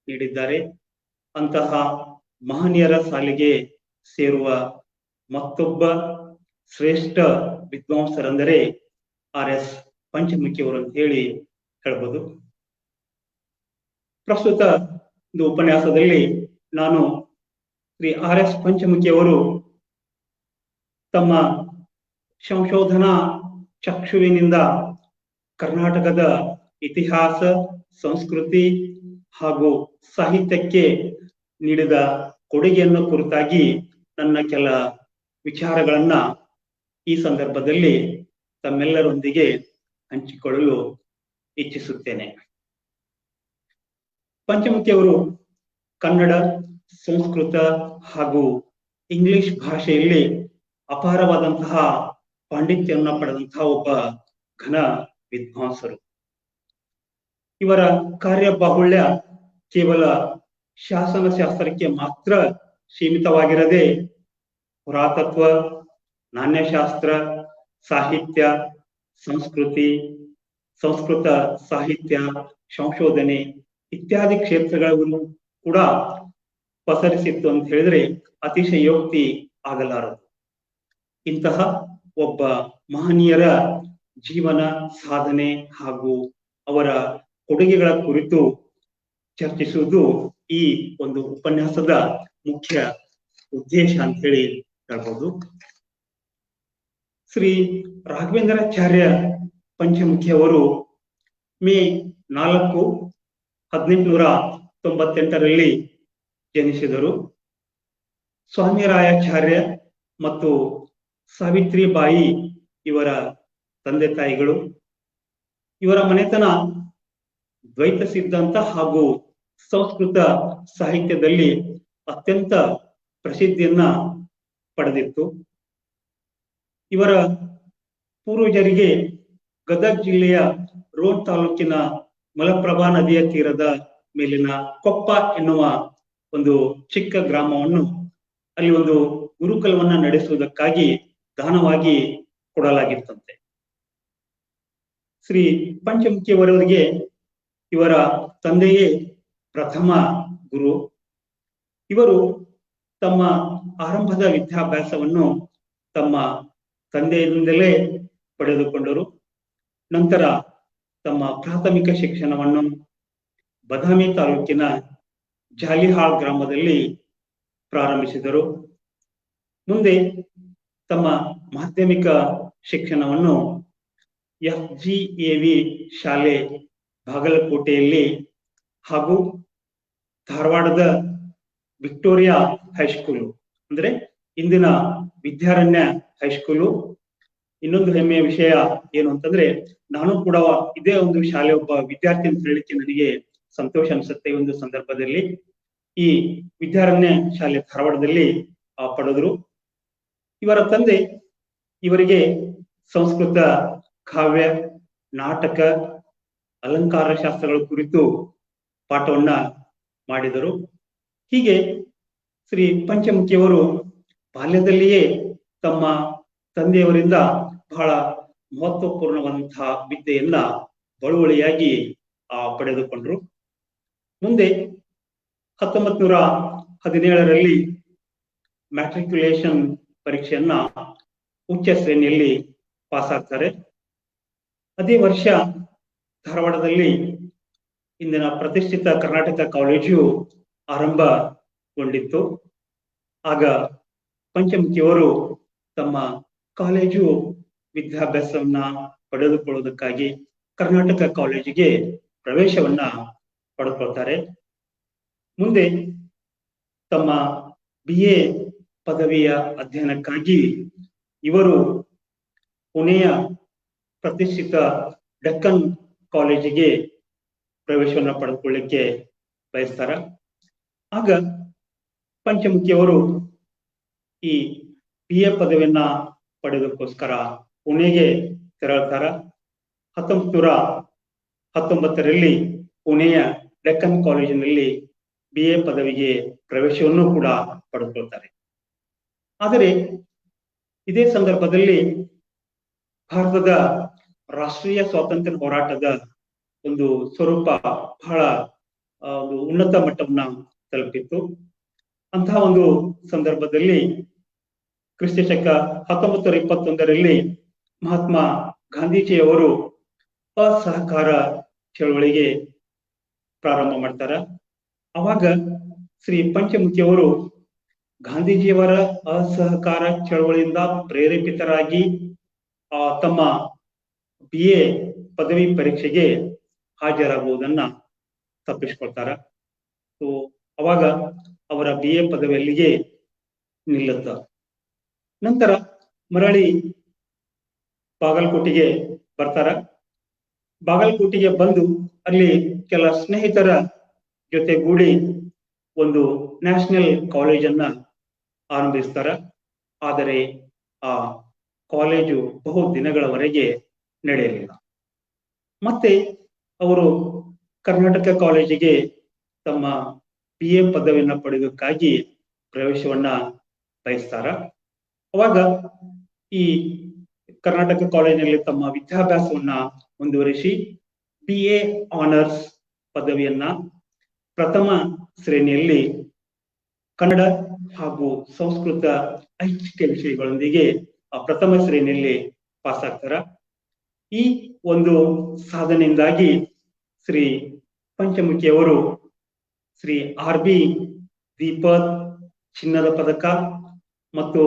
ನೀಡಿದ್ದಾರೆ. ಅಂತಹ ಮಹನೀಯರ ಸಾಲಿಗೆ ಸೇರುವ ಮತ್ತೊಬ್ಬ ಶ್ರೇಷ್ಠ ವಿದ್ವಾಂಸರೆಂದರೆ RS ಪಂಚಮುಖಿಯವರು ಅಂತ ಹೇಳ್ಬೋದು. ಪ್ರಸ್ತುತ ಒಂದು ಉಪನ್ಯಾಸದಲ್ಲಿ ನಾನು ಶ್ರೀ RS ಪಂಚಮುಖಿಯವರು ತಮ್ಮ ಸಂಶೋಧನಾ ಚಕ್ಷುವಿನಿಂದ ಕರ್ನಾಟಕದ ಇತಿಹಾಸ, ಸಂಸ್ಕೃತಿ ಹಾಗೂ ಸಾಹಿತ್ಯಕ್ಕೆ ನೀಡಿದ ಕೊಡುಗೆಯನ್ನು ಕುರಿತಾಗಿ ನನ್ನ ಕೆಲ ವಿಚಾರಗಳನ್ನ ಈ ಸಂದರ್ಭದಲ್ಲಿ ತಮ್ಮೆಲ್ಲರೊಂದಿಗೆ ಹಂಚಿಕೊಳ್ಳಲು ಇಚ್ಛಿಸುತ್ತೇನೆ. ಪಂಚಮುಖಿಯವರು ಕನ್ನಡ, ಸಂಸ್ಕೃತ ಹಾಗೂ ಇಂಗ್ಲಿಷ್ ಭಾಷೆಯಲ್ಲಿ ಅಪಾರವಾದಂತಹ ಪಾಂಡಿತ್ಯವನ್ನು ಪಡೆದಂತಹ ಒಬ್ಬ ಘನ ವಿದ್ವಾಂಸರು. ಇವರ ಕಾರ್ಯಬಾಹುಳ್ಯ ಕೇವಲ ಶಾಸನಶಾಸ್ತ್ರಕ್ಕೆ ಮಾತ್ರ ಸೀಮಿತವಾಗಿರದೆ ಪುರಾತತ್ವ, ನಾಣ್ಯಶಾಸ್ತ್ರ, ಸಾಹಿತ್ಯ, ಸಂಸ್ಕೃತಿ, ಸಂಸ್ಕೃತ ಸಾಹಿತ್ಯ, ಸಂಶೋಧನೆ ಇತ್ಯಾದಿ ಕ್ಷೇತ್ರಗಳನ್ನು ಕೂಡ ಪಸರಿಸಿತ್ತು ಅಂತ ಹೇಳಿದ್ರೆ ಅತಿಶಯೋಕ್ತಿ ಆಗಲಾರದು. ಇಂತಹ ಒಬ್ಬ ಮಹನೀಯರ ಜೀವನ, ಸಾಧನೆ ಹಾಗೂ ಅವರ ಕೊಡುಗೆಗಳ ಕುರಿತು ಚರ್ಚಿಸುವುದು ಈ ಒಂದು ಉಪನ್ಯಾಸದ ಮುಖ್ಯ ಉದ್ದೇಶ ಅಂತ ಹೇಳ್ಬೋದು. ಶ್ರೀ ರಾಘವೇಂದ್ರಾಚಾರ್ಯ ಪಂಚಮುಖಿಯವರು ಮೇ 4, 1898ರಲ್ಲಿ ಜನಿಸಿದರು. ಸ್ವಾಮಿರಾಯಾಚಾರ್ಯ ಮತ್ತು ಸಾವಿತ್ರಿಬಾಯಿ ಇವರ ತಂದೆ ತಾಯಿಗಳು. ಇವರ ಮನೆತನ ದ್ವೈತ ಸಿದ್ಧಾಂತ ಹಾಗೂ ಸಂಸ್ಕೃತ ಸಾಹಿತ್ಯದಲ್ಲಿ ಅತ್ಯಂತ ಪ್ರಸಿದ್ಧಿಯನ್ನ ಪಡೆದಿತ್ತು. ಇವರ ಪೂರ್ವಜರಿಗೆ ಗದಗ ಜಿಲ್ಲೆಯ ರೋಣ ತಾಲೂಕಿನ ಮಲಪ್ರಭಾ ನದಿಯ ತೀರದ ಮೇಲಿನ ಕೊಪ್ಪ ಎನ್ನುವ ಒಂದು ಚಿಕ್ಕ ಗ್ರಾಮವನ್ನು, ಅಲ್ಲಿ ಒಂದು ಗುರುಕುಲವನ್ನ ನಡೆಸುವುದಕ್ಕಾಗಿ ದಾನವಾಗಿ ಕೊಡಲಾಗಿತ್ತಂತೆ. ಶ್ರೀ ಪಂಚಮುಖಿಯವರಿಗೆ ಇವರ ತಂದೆಯೇ ಪ್ರಥಮ ಗುರು. ಇವರು ತಮ್ಮ ಆರಂಭದ ವಿದ್ಯಾಭ್ಯಾಸವನ್ನು ತಮ್ಮ ತಂದೆಯಿಂದಲೇ ಪಡೆದುಕೊಂಡರು. ನಂತರ ತಮ್ಮ ಪ್ರಾಥಮಿಕ ಶಿಕ್ಷಣವನ್ನು ಬದಾಮಿ ತಾಲೂಕಿನ ಜಾಲಿಹಾಳ್ ಗ್ರಾಮದಲ್ಲಿ ಪ್ರಾರಂಭಿಸಿದರು. ಮುಂದೆ ತಮ್ಮ ಮಾಧ್ಯಮಿಕ ಶಿಕ್ಷಣವನ್ನು FGAV ಶಾಲೆ ಬಾಗಲಕೋಟೆಯಲ್ಲಿ ಹಾಗೂ ಧಾರವಾಡದ ವಿಕ್ಟೋರಿಯಾ ಹೈಸ್ಕೂಲು ಅಂದ್ರೆ ಇಂದಿನ ವಿದ್ಯಾರಣ್ಯ ಹೈಸ್ಕೂಲು. ಇನ್ನೊಂದು ಹೆಮ್ಮೆಯ ವಿಷಯ ಏನು ಅಂತಂದ್ರೆ, ನಾನು ಕೂಡ ಇದೇ ಒಂದು ಶಾಲೆ ಒಬ್ಬ ವಿದ್ಯಾರ್ಥಿ ಅಂತ ಹೇಳಲಿಕ್ಕೆ ನನಗೆ ಸಂತೋಷ ಅನ್ಸುತ್ತೆ. ಈ ಒಂದು ಸಂದರ್ಭದಲ್ಲಿ ಈ ವಿದ್ಯಾರಣ್ಯ ಶಾಲೆ ಧಾರವಾಡದಲ್ಲಿ ಪಡೆದರು. ಇವರ ತಂದೆ ಇವರಿಗೆ ಸಂಸ್ಕೃತ ಕಾವ್ಯ, ನಾಟಕ, ಅಲಂಕಾರ ಶಾಸ್ತ್ರಗಳ ಕುರಿತು ಪಾಠವನ್ನ ಮಾಡಿದರು. ಹೀಗೆ ಶ್ರೀ ಪಂಚಮುಖಿಯವರು ಬಾಲ್ಯದಲ್ಲಿಯೇ ತಮ್ಮ ತಂದೆಯವರಿಂದ ಬಹಳ ಮಹತ್ವಪೂರ್ಣವಾದಂತಹ ವಿದ್ಯೆಯನ್ನ ಬಳುವಳಿಯಾಗಿ ಪಡೆದುಕೊಂಡ್ರು. ಮುಂದೆ 1917ರಲ್ಲಿ ಮ್ಯಾಟ್ರಿಕ್ಯುಲೇಷನ್ ಪರೀಕ್ಷೆಯನ್ನ ಉಚ್ಚ ಶ್ರೇಣಿಯಲ್ಲಿ ಪಾಸ್ ಆಗ್ತಾರೆ. ಅದೇ ವರ್ಷ ಧಾರವಾಡದಲ್ಲಿ ಇಂದಿನ ಪ್ರತಿಷ್ಠಿತ ಕರ್ನಾಟಕ ಕಾಲೇಜು ಆರಂಭಗೊಂಡಿತ್ತು. ಆಗ ಪಂಚಮುಖಿಯವರು ತಮ್ಮ ಕಾಲೇಜು ವಿದ್ಯಾಭ್ಯಾಸವನ್ನ ಪಡೆದುಕೊಳ್ಳುವುದಕ್ಕಾಗಿ ಕರ್ನಾಟಕ ಕಾಲೇಜಿಗೆ ಪ್ರವೇಶವನ್ನ ಪಡೆದುಕೊಳ್ತಾರೆ. ಮುಂದೆ ತಮ್ಮ BA ಪದವಿಯ ಅಧ್ಯಯನಕ್ಕಾಗಿ ಇವರು ಪುಣೆಯ ಪ್ರತಿಷ್ಠಿತ ಡೆಕ್ಕನ್ ಕಾಲೇಜಿಗೆ ಪ್ರವೇಶವನ್ನ ಪಡೆದುಕೊಳ್ಳಿಕ್ಕೆ ಬಯಸ್ತಾರ. ಆಗ ಪಂಚಮುಖಿಯವರು ಈ BA ಪದವಿಯನ್ನ ಪಡೆಯೋದಕ್ಕೋಸ್ಕರ ಪುಣೆಗೆ ತೆರಳುತ್ತಾರ. 1919ರಲ್ಲಿ ಪುಣೆಯ ಡೆಕ್ಕನ್ ಕಾಲೇಜಿನಲ್ಲಿ BA ಪದವಿಗೆ ಪ್ರವೇಶವನ್ನು ಕೂಡ ಪಡೆದುಕೊಳ್ತಾರೆ. ಆದರೆ ಇದೇ ಸಂದರ್ಭದಲ್ಲಿ ಭಾರತದ ರಾಷ್ಟ್ರೀಯ ಸ್ವಾತಂತ್ರ್ಯ ಹೋರಾಟದ ಒಂದು ಸ್ವರೂಪ ಬಹಳ ಒಂದು ಉನ್ನತ ಮಟ್ಟವನ್ನ ತಲುಪಿತ್ತು. ಅಂತಹ ಒಂದು ಸಂದರ್ಭದಲ್ಲಿ ಕ್ರಿಸ್ತಶಕ 1921ರಲ್ಲಿ ಮಹಾತ್ಮ ಗಾಂಧೀಜಿಯವರು ಅಸಹಕಾರ ಚಳವಳಿಗೆ ಪ್ರಾರಂಭ ಮಾಡ್ತಾರ. ಅವಾಗ ಶ್ರೀ ಪಂಚಮುಖಿಯವರು ಗಾಂಧೀಜಿಯವರ ಅಸಹಕಾರ ಚಳವಳಿಯಿಂದ ಪ್ರೇರೇಪಿತರಾಗಿ ತಮ್ಮ BA ಪದವಿ ಪರೀಕ್ಷೆಗೆ ಹಾಜರಾಗುವುದನ್ನ ತಪ್ಪಿಸ್ಕೊಳ್ತಾರ. ಸೊ ಅವಾಗ ಅವರ BA ಪದವಿಯಲ್ಲಿಗೆ ನಿಲ್ಲುತ್ತ. ನಂತರ ಮರಳಿ ಬಾಗಲಕೋಟೆಗೆ ಬರ್ತಾರ. ಬಾಗಲಕೋಟೆಗೆ ಬಂದು ಅಲ್ಲಿ ಕೆಲ ಸ್ನೇಹಿತರ ಜೊತೆಗೂಡಿ ಒಂದು ನ್ಯಾಷನಲ್ ಕಾಲೇಜನ್ನ ಆರಂಭಿಸ್ತಾರ. ಆದರೆ ಆ ಕಾಲೇಜು ಬಹು ದಿನಗಳವರೆಗೆ ನಡೆಯಲಿಲ್ಲ. ಮತ್ತೆ ಅವರು ಕರ್ನಾಟಕ ಕಾಲೇಜಿಗೆ ತಮ್ಮ BA ಪದವಿಯನ್ನ ಪಡೆಯೋದಕ್ಕಾಗಿ ಪ್ರವೇಶವನ್ನ ಬಯಸ್ತಾರ. ಅವಾಗ ಈ ಕರ್ನಾಟಕ ಕಾಲೇಜಿನಲ್ಲಿ ತಮ್ಮ ವಿದ್ಯಾಭ್ಯಾಸವನ್ನ ಮುಂದುವರಿಸಿ BA ಆನರ್ಸ್ ಪದವಿಯನ್ನ ಪ್ರಥಮ ಶ್ರೇಣಿಯಲ್ಲಿ ಕನ್ನಡ ಹಾಗೂ ಸಂಸ್ಕೃತ ಐಚ್ಛಿಕ ವಿಷಯಗಳೊಂದಿಗೆ ಪ್ರಥಮ ಶ್ರೇಣಿಯಲ್ಲಿ ಪಾಸ್ ಆಗ್ತಾರ. ಈ ಒಂದು ಸಾಧನೆಯಿಂದಾಗಿ ಶ್ರೀ ಪಂಚಮುಖಿಯವರು ಶ್ರೀ RB ದೀಪಕ್ ಚಿನ್ನದ ಪದಕ ಮತ್ತು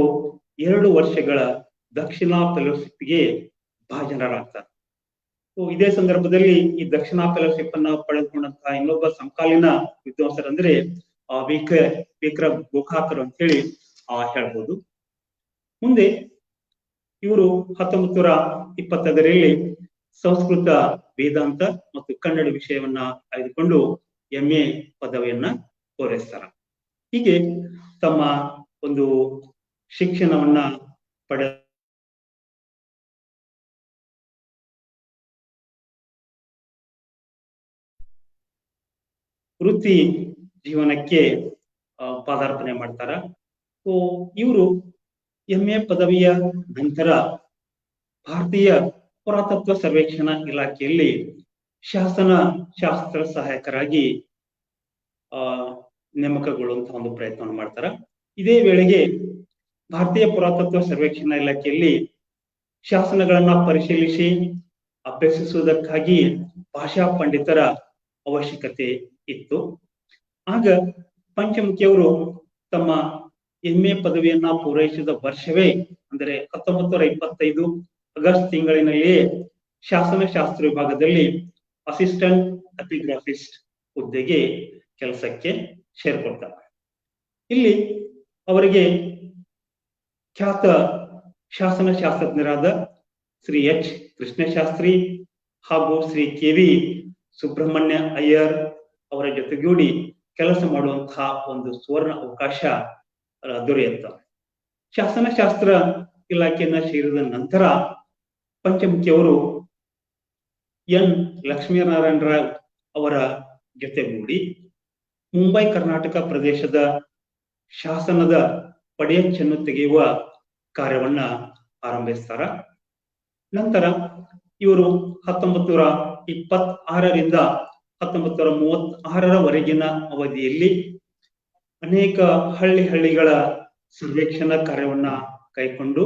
2 ವರ್ಷಗಳ ದಕ್ಷಿಣಾ ಫೆಲೋಶಿಪ್ಗೆ ಭಾಜನರಾಗ್ತಾರೆ. ಇದೇ ಸಂದರ್ಭದಲ್ಲಿ ಈ ದಕ್ಷಿಣಾ ಫೆಲೋಶಿಪ್ ಅನ್ನ ಪಡೆದುಕೊಂಡಂತಹ ಇನ್ನೊಬ್ಬ ಸಮಕಾಲೀನ ವಿದ್ವಾಂಸರಂದ್ರೆ ವಿಕ್ರಮ್ ಗೋಕಾಕರ್ ಅಂತ ಹೇಳಿ ಹೇಳ್ಬೋದು. ಮುಂದೆ ಇವರು 1925ರಲ್ಲಿ ಸಂಸ್ಕೃತ ವೇದಾಂತ ಮತ್ತು ಕನ್ನಡ ವಿಷಯವನ್ನ ಆಯ್ದುಕೊಂಡು MA ಪದವಿಯನ್ನ ಪೂರೈಸ್ತಾರ. ಹೀಗೆ ತಮ್ಮ ಒಂದು ಶಿಕ್ಷಣವನ್ನ ಪಡೆ ವೃತ್ತಿ ಜೀವನಕ್ಕೆ ಪಾದಾರ್ಪಣೆ ಮಾಡ್ತಾರ. ಸೊ ಇವರು MA ಪದವಿಯ ನಂತರ ಭಾರತೀಯ ಪುರಾತತ್ವ ಸರ್ವೇಕ್ಷಣಾ ಇಲಾಖೆಯಲ್ಲಿ ಶಾಸನ ಶಾಸ್ತ್ರ ಸಹಾಯಕರಾಗಿ ನೇಮಕಗೊಳ್ಳುವಂತಹ ಒಂದು ಪ್ರಯತ್ನವನ್ನು ಮಾಡ್ತಾರ. ಇದೇ ವೇಳೆಗೆ ಭಾರತೀಯ ಪುರಾತತ್ವ ಸರ್ವೇಕ್ಷಣಾ ಇಲಾಖೆಯಲ್ಲಿ ಶಾಸನಗಳನ್ನ ಪರಿಶೀಲಿಸಿ ಅಭ್ಯಸಿಸುವುದಕ್ಕಾಗಿ ಭಾಷಾ ಪಂಡಿತರ ಅವಶ್ಯಕತೆ ಇತ್ತು. ಆಗ ಪಂಚಮುಖಿಯವರು ತಮ್ಮ MA ಪದವಿಯನ್ನ ಪೂರೈಸಿದ ವರ್ಷವೇ ಅಂದರೆ 1925 ಆಗಸ್ಟ್ ತಿಂಗಳಿನಲ್ಲಿಯೇ ಶಾಸನಶಾಸ್ತ್ರ ವಿಭಾಗದಲ್ಲಿ ಅಸಿಸ್ಟೆಂಟ್ ಎಪಿಗ್ರಾಫಿಸ್ಟ್ ಹುದ್ದೆಗೆ ಕೆಲಸಕ್ಕೆ ಸೇರ್ಕೊಳ್ತಾರೆ. ಇಲ್ಲಿ ಅವರಿಗೆ ಖ್ಯಾತ ಶಾಸನಶಾಸ್ತ್ರಜ್ಞರಾದ ಶ್ರೀ H ಕೃಷ್ಣಶಾಸ್ತ್ರಿ ಹಾಗೂ ಶ್ರೀ KV ಸುಬ್ರಹ್ಮಣ್ಯ ಅಯ್ಯರ್ ಅವರ ಜೊತೆಗೂಡಿ ಕೆಲಸ ಮಾಡುವಂತಹ ಒಂದು ಸುವರ್ಣ ಅವಕಾಶ ದೊರೆಯುತ್ತ. ಶಾಸನಶಾಸ್ತ್ರ ಇಲಾಖೆಯನ್ನ ಸೇರಿದ ನಂತರ ಪಂಚಮುಖಿಯವರು N ಲಕ್ಷ್ಮೀನಾರಾಯಣ ರಾವ್ ಅವರ ಜೊತೆಗೂಡಿ ಮುಂಬೈ ಕರ್ನಾಟಕ ಪ್ರದೇಶದ ಶಾಸನದ ಪಡೆಯಚ್ಚನ್ನು ತೆಗೆಯುವ ಕಾರ್ಯವನ್ನ ಆರಂಭಿಸ್ತಾರ. ನಂತರ ಇವರು 1926ರಿಂದ 1936ರವರೆಗಿನ ಅವಧಿಯಲ್ಲಿ ಅನೇಕ ಹಳ್ಳಿಗಳ ಸರ್ವೇಕ್ಷಣಾ ಕಾರ್ಯವನ್ನ ಕೈಕೊಂಡು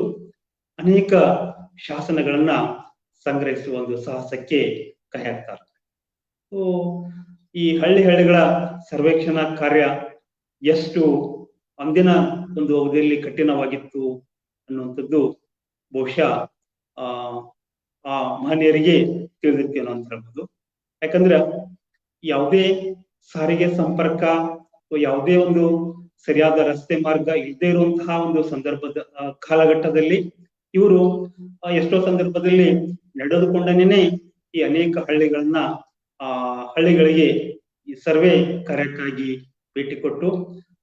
ಅನೇಕ ಶಾಸನಗಳನ್ನ ಸಂಗ್ರಹಿಸುವ ಒಂದು ಸಾಹಸಕ್ಕೆ ಕೈ ಹಾಕ್ತಾರೆ. ಈ ಹಳ್ಳಿಗಳ ಸರ್ವೇಕ್ಷಣಾ ಕಾರ್ಯ ಎಷ್ಟು ಅಂದಿನ ಒಂದು ಅವಧಿಯಲ್ಲಿ ಕಠಿಣವಾಗಿತ್ತು ಅನ್ನುವಂಥದ್ದು ಬಹುಶಃ ಆ ಮಹನೀಯರಿಗೆ ತಿಳಿದಿತ್ತೇನೋ ಅಂತ ಹೇಳ್ಬೋದು. ಯಾಕಂದ್ರೆ ಯಾವುದೇ ಸಾರಿಗೆ ಸಂಪರ್ಕ ಯಾವುದೇ ಒಂದು ಸರಿಯಾದ ರಸ್ತೆ ಮಾರ್ಗ ಇಲ್ಲದೆ ಇರುವಂತಹ ಒಂದು ಸಂದರ್ಭದ ಕಾಲಘಟ್ಟದಲ್ಲಿ ಇವರು ಎಷ್ಟೋ ಸಂದರ್ಭದಲ್ಲಿ ನಡೆದುಕೊಂಡನೇ ಈ ಅನೇಕ ಹಳ್ಳಿಗಳಿಗೆ ಈ ಸರ್ವೆ ಕಾರ್ಯಕ್ಕಾಗಿ ಭೇಟಿ ಕೊಟ್ಟು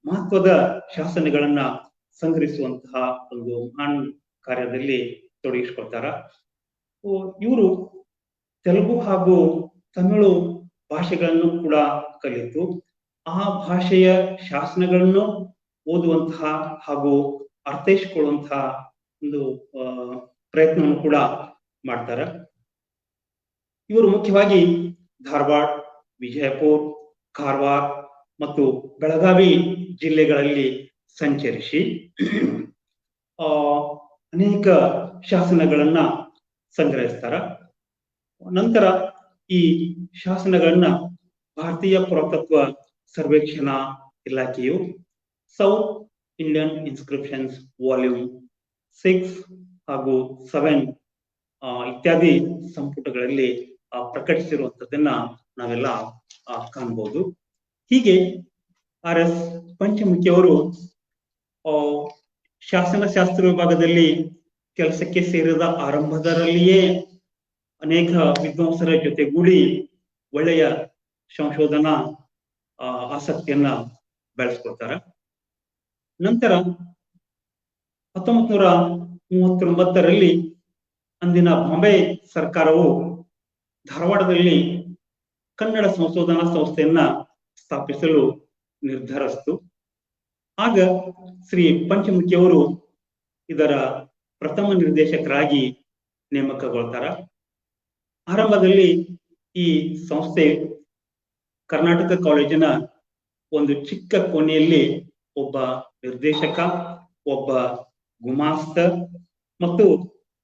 ಮಹತ್ವದ ಶಾಸನಗಳನ್ನ ಸಂಗ್ರಹಿಸುವಂತಹ ಒಂದು ಮಹಾನ್ ಕಾರ್ಯದಲ್ಲಿ ತೊಡಗಿಸಿಕೊಳ್ತಾರ. ಇವರು ತೆಲುಗು ಹಾಗೂ ತಮಿಳು ಭಾಷೆಗಳನ್ನು ಕೂಡ ಕಲಿತು ಆ ಭಾಷೆಯ ಶಾಸನಗಳನ್ನು ಓದುವಂತಹ ಹಾಗೂ ಅರ್ಥೈಸಿಕೊಳ್ಳುವಂತಹ ಒಂದು ಪ್ರಯತ್ನವನ್ನು ಕೂಡ ಮಾಡ್ತಾರೆ. ಇವರು ಮುಖ್ಯವಾಗಿ ಧಾರವಾಡ, ವಿಜಯಪುರ, ಕಾರವಾರ ಮತ್ತು ಬೆಳಗಾವಿ ಜಿಲ್ಲೆಗಳಲ್ಲಿ ಸಂಚರಿಸಿ ಅನೇಕ ಶಾಸನಗಳನ್ನ ಸಂಗ್ರಹಿಸ್ತಾರ. ನಂತರ ಈ ಶಾಸನಗಳನ್ನ ಭಾರತೀಯ ಪುರಾತತ್ವ ಸರ್ವೇಕ್ಷಣಾ ಇಲಾಖೆಯು ಸೌತ್ ಇಂಡಿಯನ್ ಇನ್ಸ್ಕ್ರಿಪ್ಷನ್ಸ್ ವಾಲ್ಯೂಮ್ 6 ಹಾಗೂ 7 ಇತ್ಯಾದಿ ಸಂಪುಟಗಳಲ್ಲಿ ಪ್ರಕಟಿಸಿರುವಂತದ್ದನ್ನ ನಾವೆಲ್ಲ ಕಾಣಬಹುದು. ಹೀಗೆ RS ಪಂಚಮುಖಿಯವರು ಶಾಸನಶಾಸ್ತ್ರ ವಿಭಾಗದಲ್ಲಿ ಕೆಲಸಕ್ಕೆ ಸೇರಿದ ಆರಂಭದಲ್ಲಿಯೇ ಅನೇಕ ವಿದ್ವಾಂಸರ ಜೊತೆಗೂಡಿ ಒಳ್ಳೆಯ ಸಂಶೋಧನಾ ಆಸಕ್ತಿಯನ್ನ ಬೆಳೆಸ್ಕೊಳ್ತಾರ. ನಂತರ 1939ರಲ್ಲಿ ಅಂದಿನ ಬಾಂಬೆ ಸರ್ಕಾರವು ಧಾರವಾಡದಲ್ಲಿ ಕನ್ನಡ ಸಂಶೋಧನಾ ಸಂಸ್ಥೆಯನ್ನ ಸ್ಥಾಪಿಸಲು ನಿರ್ಧರಿಸಿತು. ಆಗ ಶ್ರೀ ಪಂಚಮುಖಿಯವರು ಇದರ ಪ್ರಥಮ ನಿರ್ದೇಶಕರಾಗಿ ನೇಮಕಗೊಳ್ತಾರ. ಆರಂಭದಲ್ಲಿ ಈ ಸಂಸ್ಥೆ ಕರ್ನಾಟಕ ಕಾಲೇಜಿನ ಒಂದು ಚಿಕ್ಕ ಕೋಣೆಯಲ್ಲಿ ಒಬ್ಬ ನಿರ್ದೇಶಕ, ಒಬ್ಬ ಗುಮಾಸ್ತ ಮತ್ತು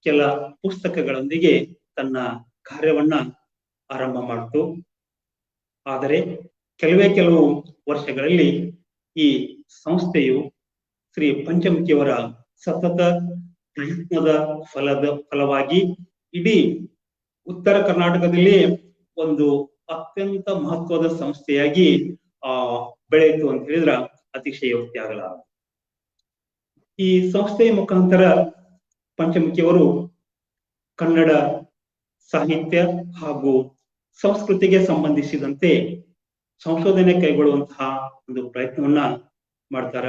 ಕೆಲ ಪುಸ್ತಕಗಳೊಂದಿಗೆ ತನ್ನ ಕಾರ್ಯವನ್ನ ಆರಂಭ ಮಾಡಿತು. ಆದರೆ ಕೆಲವು ವರ್ಷಗಳಲ್ಲಿ ಈ ಸಂಸ್ಥೆಯು ಶ್ರೀ ಪಂಚಮುಖಿಯವರ ಸತತ ಪ್ರಯತ್ನದ ಫಲವಾಗಿ ಇಡೀ ಉತ್ತರ ಕರ್ನಾಟಕದಲ್ಲಿ ಒಂದು ಅತ್ಯಂತ ಮಹತ್ವದ ಸಂಸ್ಥೆಯಾಗಿ ಬೆಳೆಯಿತು ಅಂತ ಹೇಳಿದ್ರ ಅತಿಶಯೋಕ್ತಿ ಆಗಲಾರದು. ಈ ಸಂಸ್ಥೆಯ ಮುಖಾಂತರ ಪಂಚಮುಖಿಯವರು ಕನ್ನಡ ಸಾಹಿತ್ಯ ಹಾಗೂ ಸಂಸ್ಕೃತಿಗೆ ಸಂಬಂಧಿಸಿದಂತೆ ಸಂಶೋಧನೆ ಕೈಗೊಳ್ಳುವಂತಹ ಒಂದು ಪ್ರಯತ್ನವನ್ನ ಮಾಡ್ತಾರ.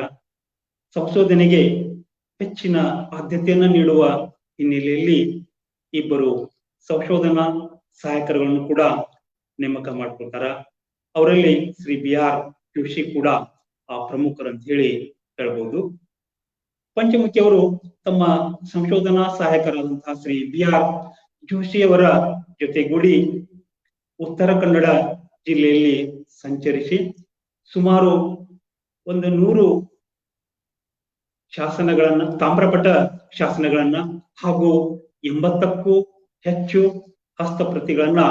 ಸಂಶೋಧನೆಗೆ ಹೆಚ್ಚಿನ ಆದ್ಯತೆಯನ್ನ ನೀಡುವ ಹಿನ್ನೆಲೆಯಲ್ಲಿ ಇಬ್ಬರು ಸಂಶೋಧನಾ ಸಹಾಯಕರುಗಳನ್ನು ಕೂಡ ನೇಮಕ ಮಾಡ್ಕೊಳ್ತಾರ. ಅವರಲ್ಲಿ ಶ್ರೀ BR ಜೋಶಿ ಕೂಡ ಪ್ರಮುಖರು ಅಂತ ಹೇಳಿ ಹೇಳ್ಬೋದು. ಪಂಚಮುಖಿಯವರು ತಮ್ಮ ಸಂಶೋಧನಾ ಸಹಾಯಕರಾದಂತಹ ಶ್ರೀ BR ಜೋಶಿಯವರ ಜೊತೆಗೂಡಿ ಉತ್ತರ ಕನ್ನಡ ಜಿಲ್ಲೆಯಲ್ಲಿ ಸಂಚರಿಸಿ ಸುಮಾರು 100 ಶಾಸನಗಳನ್ನ, ತಾಮ್ರಪಟ ಶಾಸನಗಳನ್ನ ಹಾಗೂ 80ಕ್ಕೂ ಹೆಚ್ಚು ಹಸ್ತಪ್ರತಿಗಳನ್ನ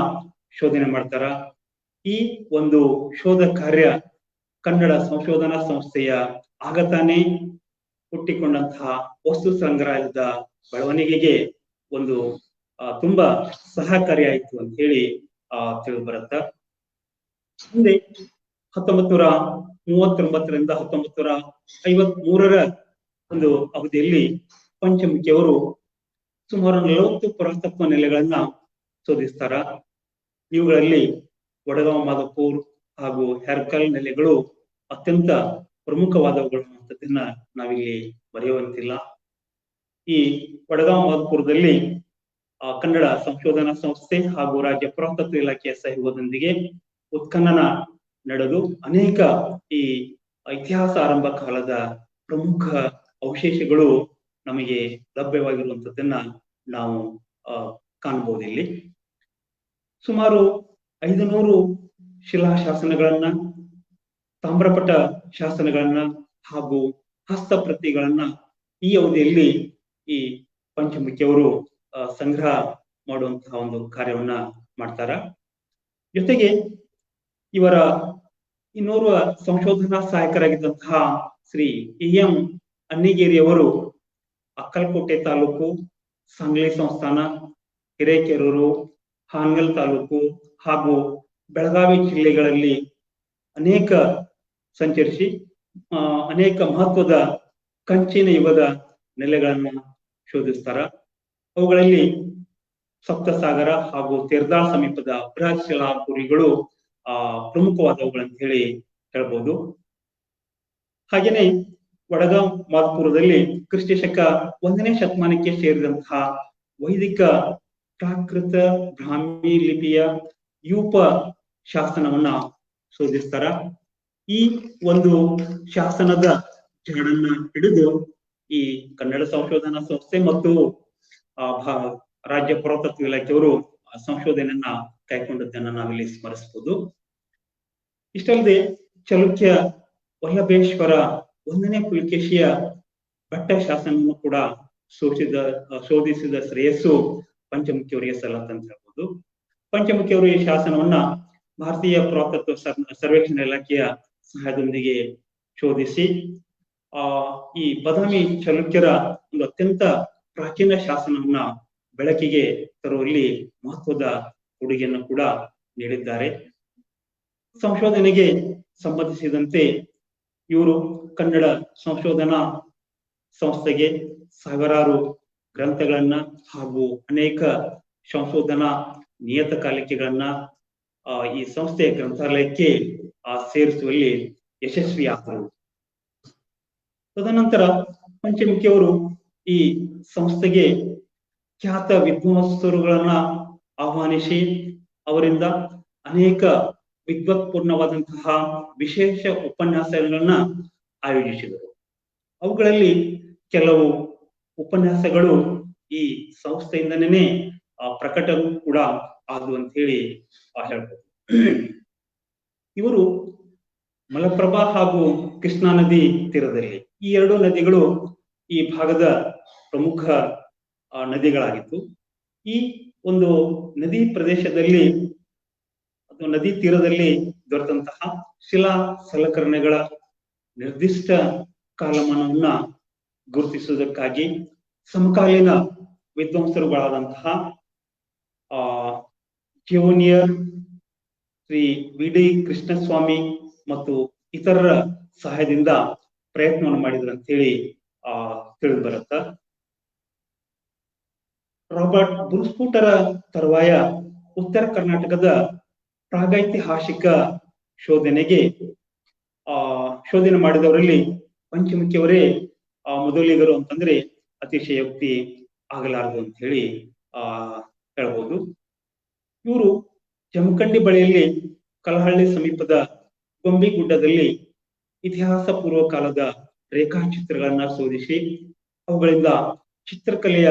ಶೋಧನೆ ಮಾಡ್ತಾರ. ಈ ಒಂದು ಶೋಧ ಕಾರ್ಯ ಕನ್ನಡ ಸಂಶೋಧನಾ ಸಂಸ್ಥೆಯ ಆಗತಾನೆ ಹುಟ್ಟಿಕೊಂಡಂತಹ ವಸ್ತು ಸಂಗ್ರಹದ ಬೆಳವಣಿಗೆಗೆ ಒಂದು ತುಂಬಾ ಸಹಕಾರಿಯಾಯಿತು ಅಂತ ಹೇಳಿ ತಿಳಿದು ಬರುತ್ತ. ಮುಂದೆ 1939ರಿಂದ 1953ರ ಒಂದು ಅವಧಿಯಲ್ಲಿ ಪಂಚಮುಖಿಯವರು ಸುಮಾರು 40 ಪುರಾತತ್ವ ನೆಲೆಗಳನ್ನ ಶೋಧಿಸ್ತಾರ. ಇವುಗಳಲ್ಲಿ ವಡಗಾಂವ್ ಮಾಧವಪುರ್ ಹಾಗೂ ಹೆರ್ಕಲ್ ನೆಲೆಗಳು ಅತ್ಯಂತ ಪ್ರಮುಖವಾದವುಗಳು ಅಂತದನ್ನ ನಾವಿಲ್ಲಿ ಮರೆಯುವಂತಿಲ್ಲ. ಈ ವಡಗಾಂವ್ ಮಾಧವಪುರದಲ್ಲಿ ಕನ್ನಡ ಸಂಶೋಧನಾ ಸಂಸ್ಥೆ ಹಾಗೂ ರಾಜ್ಯ ಪುರಾತತ್ವ ಇಲಾಖೆಯ ಸಹಯೋಗದೊಂದಿಗೆ ಉತ್ಖನನ ನಡೆದು ಅನೇಕ ಈ ಇತಿಹಾಸ ಆರಂಭ ಕಾಲದ ಪ್ರಮುಖ ಅವಶೇಷಗಳು ನಮಗೆ ಲಭ್ಯವಾಗಿರುವಂತದ್ದನ್ನ ನಾವು ಕಾಣಬಹುದು. ಇಲ್ಲಿ ಸುಮಾರು 500 ಶಿಲಾಶಾಸನಗಳನ್ನ, ತಾಮ್ರಪಟ ಶಾಸನಗಳನ್ನ ಹಾಗೂ ಹಸ್ತಪ್ರತಿಗಳನ್ನ ಈ ಅವಧಿಯಲ್ಲಿ ಈ ಪಂಚಮುಖಿಯವರು ಸಂಗ್ರಹ ಮಾಡುವಂತಹ ಒಂದು ಕಾರ್ಯವನ್ನ ಮಾಡ್ತಾರ. ಜೊತೆಗೆ ಇವರ ಇನ್ನೋರ್ವ ಸಂಶೋಧನಾ ಸಹಾಯಕರಾಗಿದ್ದಂತಹ ಶ್ರೀ EM ಅನ್ನಿಗೇರಿಯವರು ಅಕ್ಕಲಕೋಟೆ ತಾಲೂಕು, ಸಂಗ್ಲಿ ಸಂಸ್ಥಾನ, ಹಿರೇಕೆರೂರು, ಹಾನಗಲ್ ತಾಲೂಕು ಹಾಗೂ ಬೆಳಗಾವಿ ಜಿಲ್ಲೆಗಳಲ್ಲಿ ಅನೇಕ ಸಂಚರಿಸಿ ಅನೇಕ ಮಹತ್ವದ ಕಂಚಿನ ಯುಗದ ನೆಲೆಗಳನ್ನ ಶೋಧಿಸ್ತಾರ. ಅವುಗಳಲ್ಲಿ ಸಪ್ತಸಾಗರ ಹಾಗೂ ತೆರ್ದಾಳ್ ಸಮೀಪದ ಬೃಹತ್ ಗುರಿಗಳು ಪ್ರಮುಖವಾದವುಗಳಂತ ಹೇಳಿ ಹೇಳ್ಬೋದು. ಹಾಗೇನೆ ವಡಗಾಂವ್ ಮಾದಪುರದಲ್ಲಿ ಕ್ರಿಸ್ತ ಶಕ 1ನೇ ಶತಮಾನಕ್ಕೆ ಸೇರಿದಂತಹ ವೈದಿಕ ಪ್ರಾಕೃತ ಬ್ರಾಹ್ಮಿ ಲಿಪಿಯ ಯೂಪ ಶಾಸನವನ್ನ ಶೋಧಿಸ್ತಾರ. ಈ ಒಂದು ಶಾಸನದ ಜಾಡನ್ನ ಹಿಡಿದು ಈ ಕನ್ನಡ ಸಂಶೋಧನಾ ಸಂಸ್ಥೆ ಮತ್ತು ರಾಜ್ಯ ಪುರಾತತ್ವ ಇಲಾಖೆಯವರು ಸಂಶೋಧನೆಯನ್ನ ಕೈಗೊಂಡದ್ದನ್ನ ನಾವಿಲ್ಲಿ ಸ್ಮರಿಸಬಹುದು. ಇಷ್ಟಲ್ಲದೆ ಚಲುಕ್ಯ ವಲ್ಲಭೇಶ್ವರ 1ನೇ ಪುಲಿಕೇಶಿಯ ಭಟ್ಟ ಶಾಸನವನ್ನು ಕೂಡ ಶೋಧಿಸಿದ ಶ್ರೇಯಸ್ಸು ಪಂಚಮುಖಿಯವರಿಗೆ ಸಲ್ಲತ್ತಂತ ಹೇಳ್ಬೋದು. ಪಂಚಮುಖಿಯವರು ಈ ಶಾಸನವನ್ನ ಭಾರತೀಯ ಪುರಾತತ್ವ ಸರ್ವೇಕ್ಷಣಾ ಇಲಾಖೆಯ ಸಹಾಯದೊಂದಿಗೆ ಶೋಧಿಸಿ ಈ ಬದಾಮಿ ಚಲುಕ್ಯರ ಒಂದು ಅತ್ಯಂತ ಪ್ರಾಚೀನ ಶಾಸನವನ್ನ ಬೆಳಕಿಗೆ ತರುವಲ್ಲಿ ಮಹತ್ವದ ಕೊಡುಗೆಯನ್ನು ಕೂಡ ನೀಡಿದ್ದಾರೆ. ಸಂಶೋಧನೆಗೆ ಸಂಬಂಧಿಸಿದಂತೆ ಇವರು ಕನ್ನಡ ಸಂಶೋಧನಾ ಸಂಸ್ಥೆಗೆ ಸಾವಿರಾರು ಗ್ರಂಥಗಳನ್ನ ಹಾಗೂ ಅನೇಕ ಸಂಶೋಧನಾ ನಿಯತಕಾಲಿಕೆಗಳನ್ನ ಈ ಸಂಸ್ಥೆಯ ಗ್ರಂಥಾಲಯಕ್ಕೆ ಸೇರಿಸುವಲ್ಲಿ ಯಶಸ್ವಿಯಾದರು. ತದನಂತರ ಪಂಚಮುಖಿಯವರು ಈ ಸಂಸ್ಥೆಗೆ ಖ್ಯಾತ ವಿದ್ವಾಂಸರುಗಳನ್ನ ಆಹ್ವಾನಿಸಿ ಅವರಿಂದ ಅನೇಕ ವಿದ್ವತ್ಪೂರ್ಣವಾದಂತಹ ವಿಶೇಷ ಉಪನ್ಯಾಸಗಳನ್ನ ಆಯೋಜಿಸಿದರು. ಅವುಗಳಲ್ಲಿ ಕೆಲವು ಉಪನ್ಯಾಸಗಳು ಈ ಸಂಸ್ಥೆಯಿಂದನೇ ಪ್ರಕಟ ಕೂಡ ಆದವು ಅಂತ ಹೇಳಿ ಹೇಳ್ಬೋದು. ಇವರು ಮಲಪ್ರಭಾ ಹಾಗೂ ಕೃಷ್ಣಾ ನದಿ ತೀರದಲ್ಲಿ, ಈ ಎರಡು ನದಿಗಳು ಈ ಭಾಗದ ಪ್ರಮುಖ ನದಿಗಳಾಗಿತ್ತು. ಈ ಒಂದು ನದಿ ಪ್ರದೇಶದಲ್ಲಿ ಅಥವಾ ನದಿ ತೀರದಲ್ಲಿ ದೊರೆತಂತಹ ಶಿಲಾ ಸಲಕರಣೆಗಳ ನಿರ್ದಿಷ್ಟ ಕಾಲಮಾನವನ್ನ ಗುರುತಿಸುವುದಕ್ಕಾಗಿ ಸಮಕಾಲೀನ ವಿದ್ವಾಂಸರುಗಳಾದಂತಹ ಜಿಯೋನಿಯರ್, ಶ್ರೀ ವಿ.ಡಿ. ಕೃಷ್ಣಸ್ವಾಮಿ ಮತ್ತು ಇತರರ ಸಹಾಯದಿಂದ ಪ್ರಯತ್ನವನ್ನು ಮಾಡಿದ್ರು ಅಂತ ಹೇಳಿ ತಿಳಿದು ಬರುತ್ತ. ರಾಬರ್ಟ್ ಬ್ರೂಸ್ಫೂಟರ ತರುವಾಯ ಉತ್ತರ ಕರ್ನಾಟಕದ ಪ್ರಾಗೈತಿಹಾಸಿಕ ಶೋಧನೆ ಮಾಡಿದವರಲ್ಲಿ ಪಂಚಮುಖಿಯವರೇ ಮೊದಲಿಗರು ಅಂತಂದ್ರೆ ಅತಿಶಯೋಕ್ತಿ ಆಗಲಾರದು ಅಂತ ಹೇಳಿ ಹೇಳ್ಬೋದು. ಇವರು ಜಮಖಂಡಿ ಬಳಿಯಲ್ಲಿ ಕಲಹಳ್ಳಿ ಸಮೀಪದ ಗೊಂಬಿಗುಡ್ಡದಲ್ಲಿ ಇತಿಹಾಸ ಪೂರ್ವ ಕಾಲದ ರೇಖಾಚಿತ್ರಗಳನ್ನ ಶೋಧಿಸಿ ಅವುಗಳಿಂದ ಚಿತ್ರಕಲೆಯ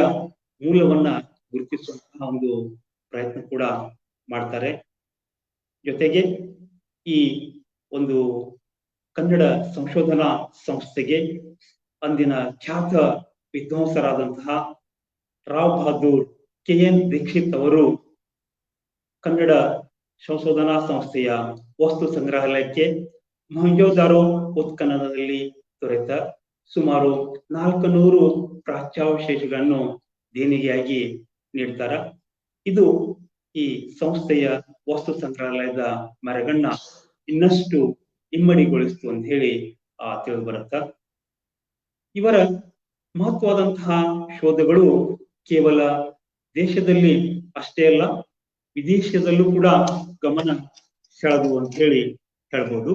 ಮೂಲವನ್ನ ಗುರುತಿಸುವಂತಹ ಒಂದು ಪ್ರಯತ್ನ ಕೂಡ ಮಾಡ್ತಾರೆ. ಜೊತೆಗೆ ಈ ಒಂದು ಕನ್ನಡ ಸಂಶೋಧನಾ ಸಂಸ್ಥೆಗೆ ಅಂದಿನ ಖ್ಯಾತ ವಿದ್ವಾಂಸರಾದಂತಹ ರಾವ್ ಬಹದ್ದೂರ್ ಕೆ.ಎನ್. ದೀಕ್ಷಿತ್ ಅವರು ಕನ್ನಡ ಸಂಶೋಧನಾ ಸಂಸ್ಥೆಯ ವಸ್ತು ಸಂಗ್ರಹಾಲಯಕ್ಕೆ ಮೊಹೆಂಜೋದಾರೋ ಉತ್ಖನನದಲ್ಲಿ ದೊರೆತ ಸುಮಾರು 400 ಪ್ರಾಚ್ಯಾವಶೇಷಗಳನ್ನು ದೇಣಿಗೆಯಾಗಿ ನೀಡ್ತಾರ. ಇದು ಈ ಸಂಸ್ಥೆಯ ವಸ್ತು ಸಂಗ್ರಹಾಲಯದ ಮೆರಗನ್ನ ಇನ್ನಷ್ಟು ಇಮ್ಮಡಿಗೊಳಿಸ್ತು ಅಂತ ಹೇಳಿ ತಿಳಿದು ಬರುತ್ತ. ಇವರ ಮಹತ್ವದಂತಹ ಶೋಧಗಳು ಕೇವಲ ದೇಶದಲ್ಲಿ ಅಷ್ಟೇ ಅಲ್ಲ, ವಿದೇಶದಲ್ಲೂ ಕೂಡ ಗಮನ ಸೆಳೆದವು ಅಂತ ಹೇಳಿ ಹೇಳ್ಬೋದು.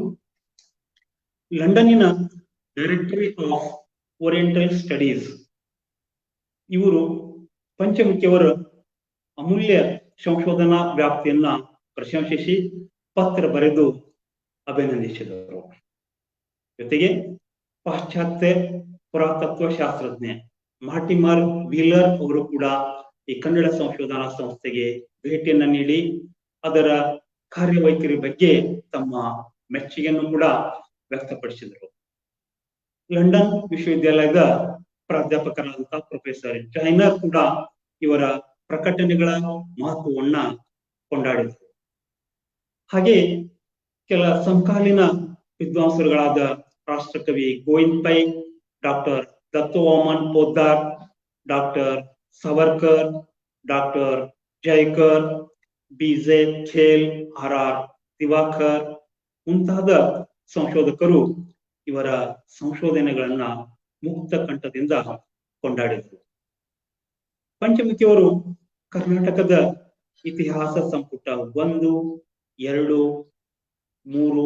ಲಂಡನ್ನಿನ ಡೈರೆಕ್ಟರಿ ಆಫ್ ಓರಿಯೆಂಟಲ್ ಸ್ಟಡೀಸ್ ಇವರು ಪಂಚಮುಖಿಯವರ ಅಮೂಲ್ಯ ಸಂಶೋಧನಾ ವ್ಯಾಪ್ತಿಯನ್ನ ಪ್ರಶಂಸಿಸಿ ಪತ್ರ ಬರೆದು ಅಭಿನಂದಿಸಿದರು. ಜೊತೆಗೆ ಪಾಶ್ಚಾತ್ಯ ಪುರಾತತ್ವ ಶಾಸ್ತ್ರಜ್ಞ ಮಾರ್ಟಿಮರ್ ವೀಲರ್ ಅವರು ಕೂಡ ಈ ಕನ್ನಡ ಸಂಶೋಧನಾ ಸಂಸ್ಥೆಗೆ ಭೇಟಿಯನ್ನ ನೀಡಿ ಅದರ ಕಾರ್ಯವೈಖರಿ ಬಗ್ಗೆ ತಮ್ಮ ಮೆಚ್ಚುಗೆಯನ್ನು ಕೂಡ ವ್ಯಕ್ತಪಡಿಸಿದರು. ಲಂಡನ್ ವಿಶ್ವವಿದ್ಯಾಲಯದ ಪ್ರಾಧ್ಯಾಪಕರಾದಂತಹ ಪ್ರೊಫೆಸರ್ ಜೈನರ್ ಕೂಡ ಇವರ ಪ್ರಕಟಣೆಗಳ ಮಹತ್ವವನ್ನ ಕೊಂಡಾಡಿದರು. ಹಾಗೆ ಕೆಲ ಸಮಕಾಲೀನ ವಿದ್ವಾಂಸರುಗಳಾದ ರಾಷ್ಟ್ರಕವಿ Govind Pai, doctor Dattovaman Poddar, doctor Savarkar, doctor Jaykar, B J Khel, R Diwakar ಮುಂತಾದ ಸಂಶೋಧಕರು ಇವರ ಸಂಶೋಧನೆಗಳನ್ನ ಮುಕ್ತ ಕಂಠದಿಂದ ಕೊಂಡಾಡಿದರು. ಪಂಚಮುಖಿಯವರು ಕರ್ನಾಟಕದ ಇತಿಹಾಸ ಸಂಪುಟ 1, 2, 3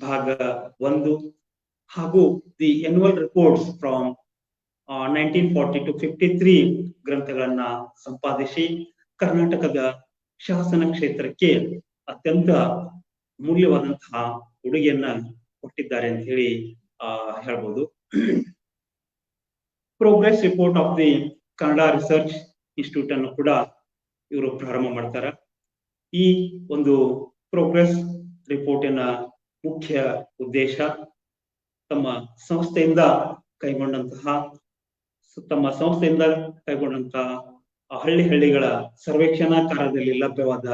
ಭಾಗ 1 ಹಾಗೂ the annual reports from 1940 to 53 ಗ್ರಂಥಗಳನ್ನ ಸಂಪಾದಿಸಿ ಕರ್ನಾಟಕದ ಶಾಸನ ಕ್ಷೇತ್ರಕ್ಕೆ ಅತ್ಯಂತ ಮೂಲ್ಯವಾದಂತಹ ಕೊಡುಗೆಯನ್ನ ಕೊಟ್ಟಿದ್ದಾರೆ ಅಂತ ಹೇಳಿ ಹೇಳ್ಬೋದು. Progress report of the Kannada research institute ಅನ್ನು ಕೂಡ ಇವರು ಪ್ರಾರಂಭ ಮಾಡ್ತಾರೆ. ಈ ಒಂದು ಪ್ರೋಗ್ರೆಸ್ ರಿಪೋರ್ಟಿನ ಮುಖ್ಯ ಉದ್ದೇಶ ತಮ್ಮ ಸಂಸ್ಥೆಯಿಂದ ಕೈಗೊಂಡಂತಹ ಹಳ್ಳಿಗಳ ಸರ್ವೇಕ್ಷಣಾ ಕಾರ್ಯದಲ್ಲಿ ಲಭ್ಯವಾದ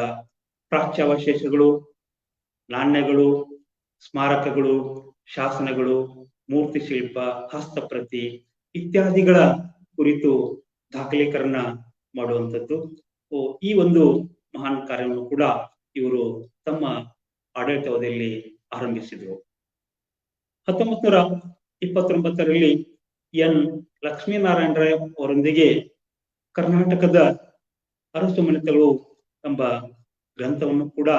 ಪ್ರಾಚ್ಯಾವಶೇಷಗಳು, ನಾಣ್ಯಗಳು, ಸ್ಮಾರಕಗಳು, ಶಾಸನಗಳು, ಮೂರ್ತಿ ಶಿಲ್ಪ, ಹಸ್ತಪ್ರತಿ ಇತ್ಯಾದಿಗಳ ಕುರಿತು ದಾಖಲೀಕರಣ ಮಾಡುವಂಥದ್ದು. ಈ ಒಂದು ಮಹಾನ್ ಕಾರ್ಯವನ್ನು ಕೂಡ ಇವರು ತಮ್ಮ ಆಡಳಿತಾವಧಿಯಲ್ಲಿ ಆರಂಭಿಸಿದರು. 1929ರಲ್ಲಿ ಎನ್ ಲಕ್ಷ್ಮೀನಾರಾಯಣ ರಾಯ್ ಅವರೊಂದಿಗೆ ಕರ್ನಾಟಕದ ಅರಸು ಮನೆತಗಳು ಎಂಬ ಗ್ರಂಥವನ್ನು ಕೂಡ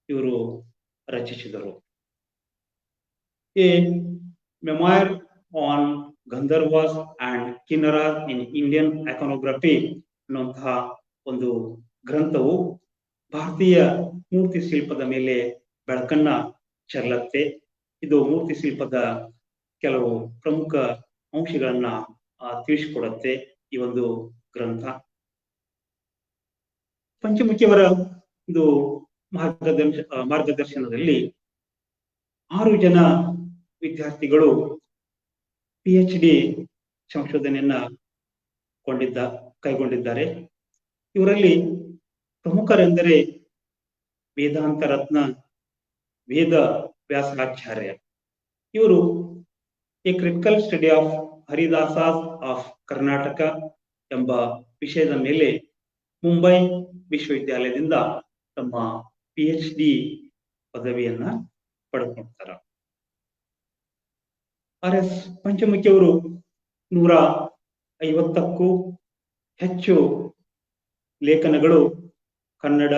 ಇವರು ರಚಿಸಿದರು. A memoir on Gandharvas and Kinnaras in Indian iconography ಅನ್ನುವಂತಹ ಒಂದು ಗ್ರಂಥವು ಭಾರತೀಯ ಮೂರ್ತಿ ಶಿಲ್ಪದ ಮೇಲೆ ಬೆಳಕನ್ನ ಚೆಲ್ಲತ್ತೆ. ಇದು ಮೂರ್ತಿ ಶಿಲ್ಪದ ಕೆಲವು ಪ್ರಮುಖ ಅಂಶಗಳನ್ನ ತಿಳಿಸಿಕೊಡುತ್ತೆ ಈ ಒಂದು ಗ್ರಂಥ. ಪಂಚಮುಖಿಯವರ ಒಂದು ಮಾರ್ಗದರ್ಶನದಲ್ಲಿ 6 ಜನ ವಿದ್ಯಾರ್ಥಿಗಳು PhD ಸಂಶೋಧನೆಯನ್ನ ಕೈಗೊಂಡಿದ್ದಾರೆ. ಇವರಲ್ಲಿ ಪ್ರಮುಖರೆಂದರೆ ವೇದಾಂತ ರತ್ನ ವೇದ ವ್ಯಾಸಾಚಾರ್ಯ. ಇವರು a critical study of Haridasas of Karnataka ಎಂಬ ವಿಷಯದ ಮೇಲೆ ಮುಂಬೈ ವಿಶ್ವವಿದ್ಯಾಲಯದಿಂದ ತಮ್ಮ PhD ಪದವಿಯನ್ನ ಪಡೆದುಕೊಳ್ತಾರೆ. RS ಪಂಚಮುಖಿಯವರು 150ಕ್ಕೂ ಹೆಚ್ಚು ಲೇಖನಗಳು ಕನ್ನಡ,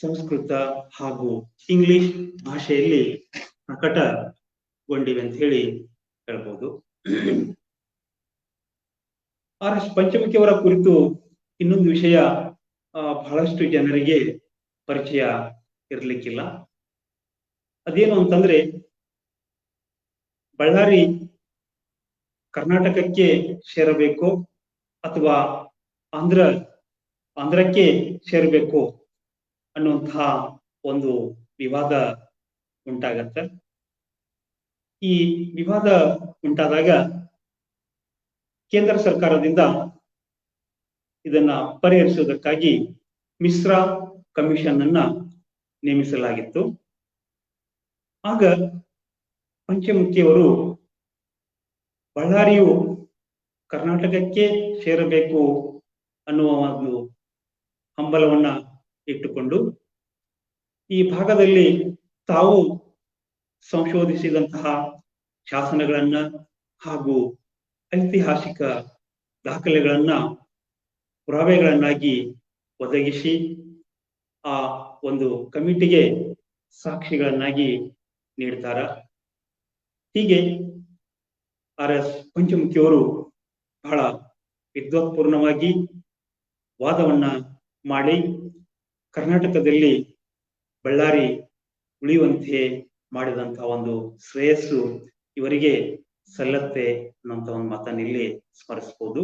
ಸಂಸ್ಕೃತ ಹಾಗೂ ಇಂಗ್ಲಿಷ್ ಭಾಷೆಯಲ್ಲಿ ಪ್ರಕಟಗೊಂಡಿವೆ ಅಂತ ಹೇಳಿ ಹೇಳ್ಬೋದು. RS ಪಂಚಮುಖಿಯವರ ಕುರಿತು ಇನ್ನೊಂದು ವಿಷಯ ಬಹಳಷ್ಟು ಜನರಿಗೆ ಪರಿಚಯ ಇರಲಿಕ್ಕಿಲ್ಲ. ಅದೇನು ಅಂತಂದ್ರೆ, ಬಳ್ಳಾರಿ ಕರ್ನಾಟಕಕ್ಕೆ ಸೇರಬೇಕು ಅಥವಾ ಆಂಧ್ರಕ್ಕೆ ಸೇರಬೇಕು ಅನ್ನುವಂತಹ ಒಂದು ವಿವಾದ ಉಂಟಾಗತ್ತೆ. ಈ ವಿವಾದ ಉಂಟಾದಾಗ ಕೇಂದ್ರ ಸರ್ಕಾರದಿಂದ ಇದನ್ನ ಪರಿಹರಿಸುವುದಕ್ಕಾಗಿ ಮಿಶ್ರಾ ಕಮಿಷನ್ ಅನ್ನ ನೇಮಿಸಲಾಗಿತ್ತು. ಆಗ ಪಂಚಮುಖಿಯವರು ಬಳ್ಳಾರಿಯು ಕರ್ನಾಟಕಕ್ಕೆ ಸೇರಬೇಕು ಅನ್ನುವ ಒಂದು ಹಂಬಲವನ್ನ ಇಟ್ಟುಕೊಂಡು ಈ ಭಾಗದಲ್ಲಿ ತಾವು ಸಂಶೋಧಿಸಿದಂತಹ ಶಾಸನಗಳನ್ನ ಹಾಗೂ ಐತಿಹಾಸಿಕ ದಾಖಲೆಗಳನ್ನ ಪುರಾವೆಗಳನ್ನಾಗಿ ಒದಗಿಸಿ ಆ ಒಂದು ಕಮಿಟಿಗೆ ಸಾಕ್ಷಿಗಳನ್ನಾಗಿ ನೀಡ್ತಾರ. ಹೀಗೆ RS ಪಂಚಮುಖಿಯವರು ಬಹಳ ವಿದ್ವತ್ಪೂರ್ಣವಾಗಿ ವಾದವನ್ನ ಮಾಡಿ ಕರ್ನಾಟಕದಲ್ಲಿ ಬಳ್ಳಾರಿ ಉಳಿಯುವಂತೆ ಮಾಡಿದಂತಹ ಒಂದು ಶ್ರೇಯಸ್ಸು ಇವರಿಗೆ ಸಲ್ಲತ್ತೆ ಅನ್ನುವಂತ ಒಂದು ಮಾತನ್ನು ಇಲ್ಲಿ ಸ್ಮರಿಸಬಹುದು.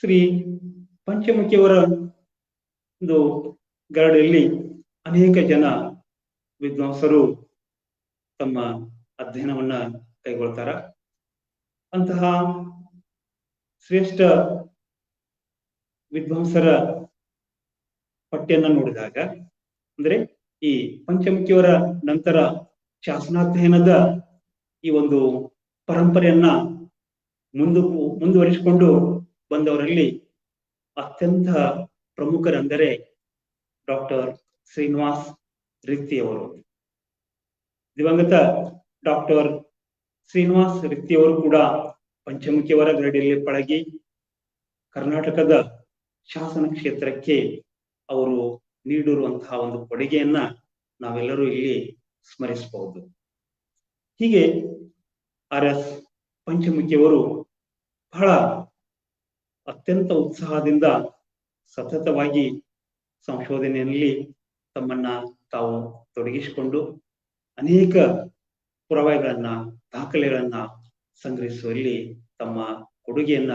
ಶ್ರೀ ಪಂಚಮುಖಿಯವರ ಒಂದು ಗರಡಿಯಲ್ಲಿ ಅನೇಕ ಜನ ವಿದ್ವಾಂಸರು ತಮ್ಮ ಅಧ್ಯಯನವನ್ನ ಕೈಗೊಳ್ತಾರ. ಅಂತಹ ಶ್ರೇಷ್ಠ ವಿದ್ವಾಂಸರ ಪಟ್ಟಿಯನ್ನ ನೋಡಿದಾಗ, ಅಂದ್ರೆ ಈ ಪಂಚಮುಖಿಯವರ ನಂತರ ಶಾಸನಾಧ್ಯಯನದ ಈ ಒಂದು ಪರಂಪರೆಯನ್ನ ಮುಂದುವರಿಸಿಕೊಂಡು ಬಂದವರಲ್ಲಿ ಅತ್ಯಂತ ಪ್ರಮುಖರೆಂದರೆ ಡಾಕ್ಟರ್ ಶ್ರೀನಿವಾಸ್ ರಿತ್ತಿ ಅವರು. ದಿವಂಗತ ಡಾಕ್ಟರ್ ಶ್ರೀನಿವಾಸ್ ರಿತ್ತಿ ಅವರು ಕೂಡ ಪಂಚಮುಖಿಯವರ ಗರಡಿಯಲ್ಲಿ ಪಳಗಿ ಕರ್ನಾಟಕದ ಶಾಸನ ಕ್ಷೇತ್ರಕ್ಕೆ ಅವರು ನೀಡಿರುವಂತಹ ಒಂದು ಕೊಡುಗೆಯನ್ನ ನಾವೆಲ್ಲರೂ ಇಲ್ಲಿ ಸ್ಮರಿಸಬಹುದು. ಹೀಗೆ RS ಪಂಚಮುಖಿಯವರು ಬಹಳ ಅತ್ಯಂತ ಉತ್ಸಾಹದಿಂದ ಸತತವಾಗಿ ಸಂಶೋಧನೆಯಲ್ಲಿ ತಮ್ಮನ್ನ ತಾವು ತೊಡಗಿಸಿಕೊಂಡು ಅನೇಕ ಪುರಾವೆಗಳನ್ನ, ದಾಖಲೆಗಳನ್ನ ಸಂಗ್ರಹಿಸುವಲ್ಲಿ ತಮ್ಮ ಕೊಡುಗೆಯನ್ನ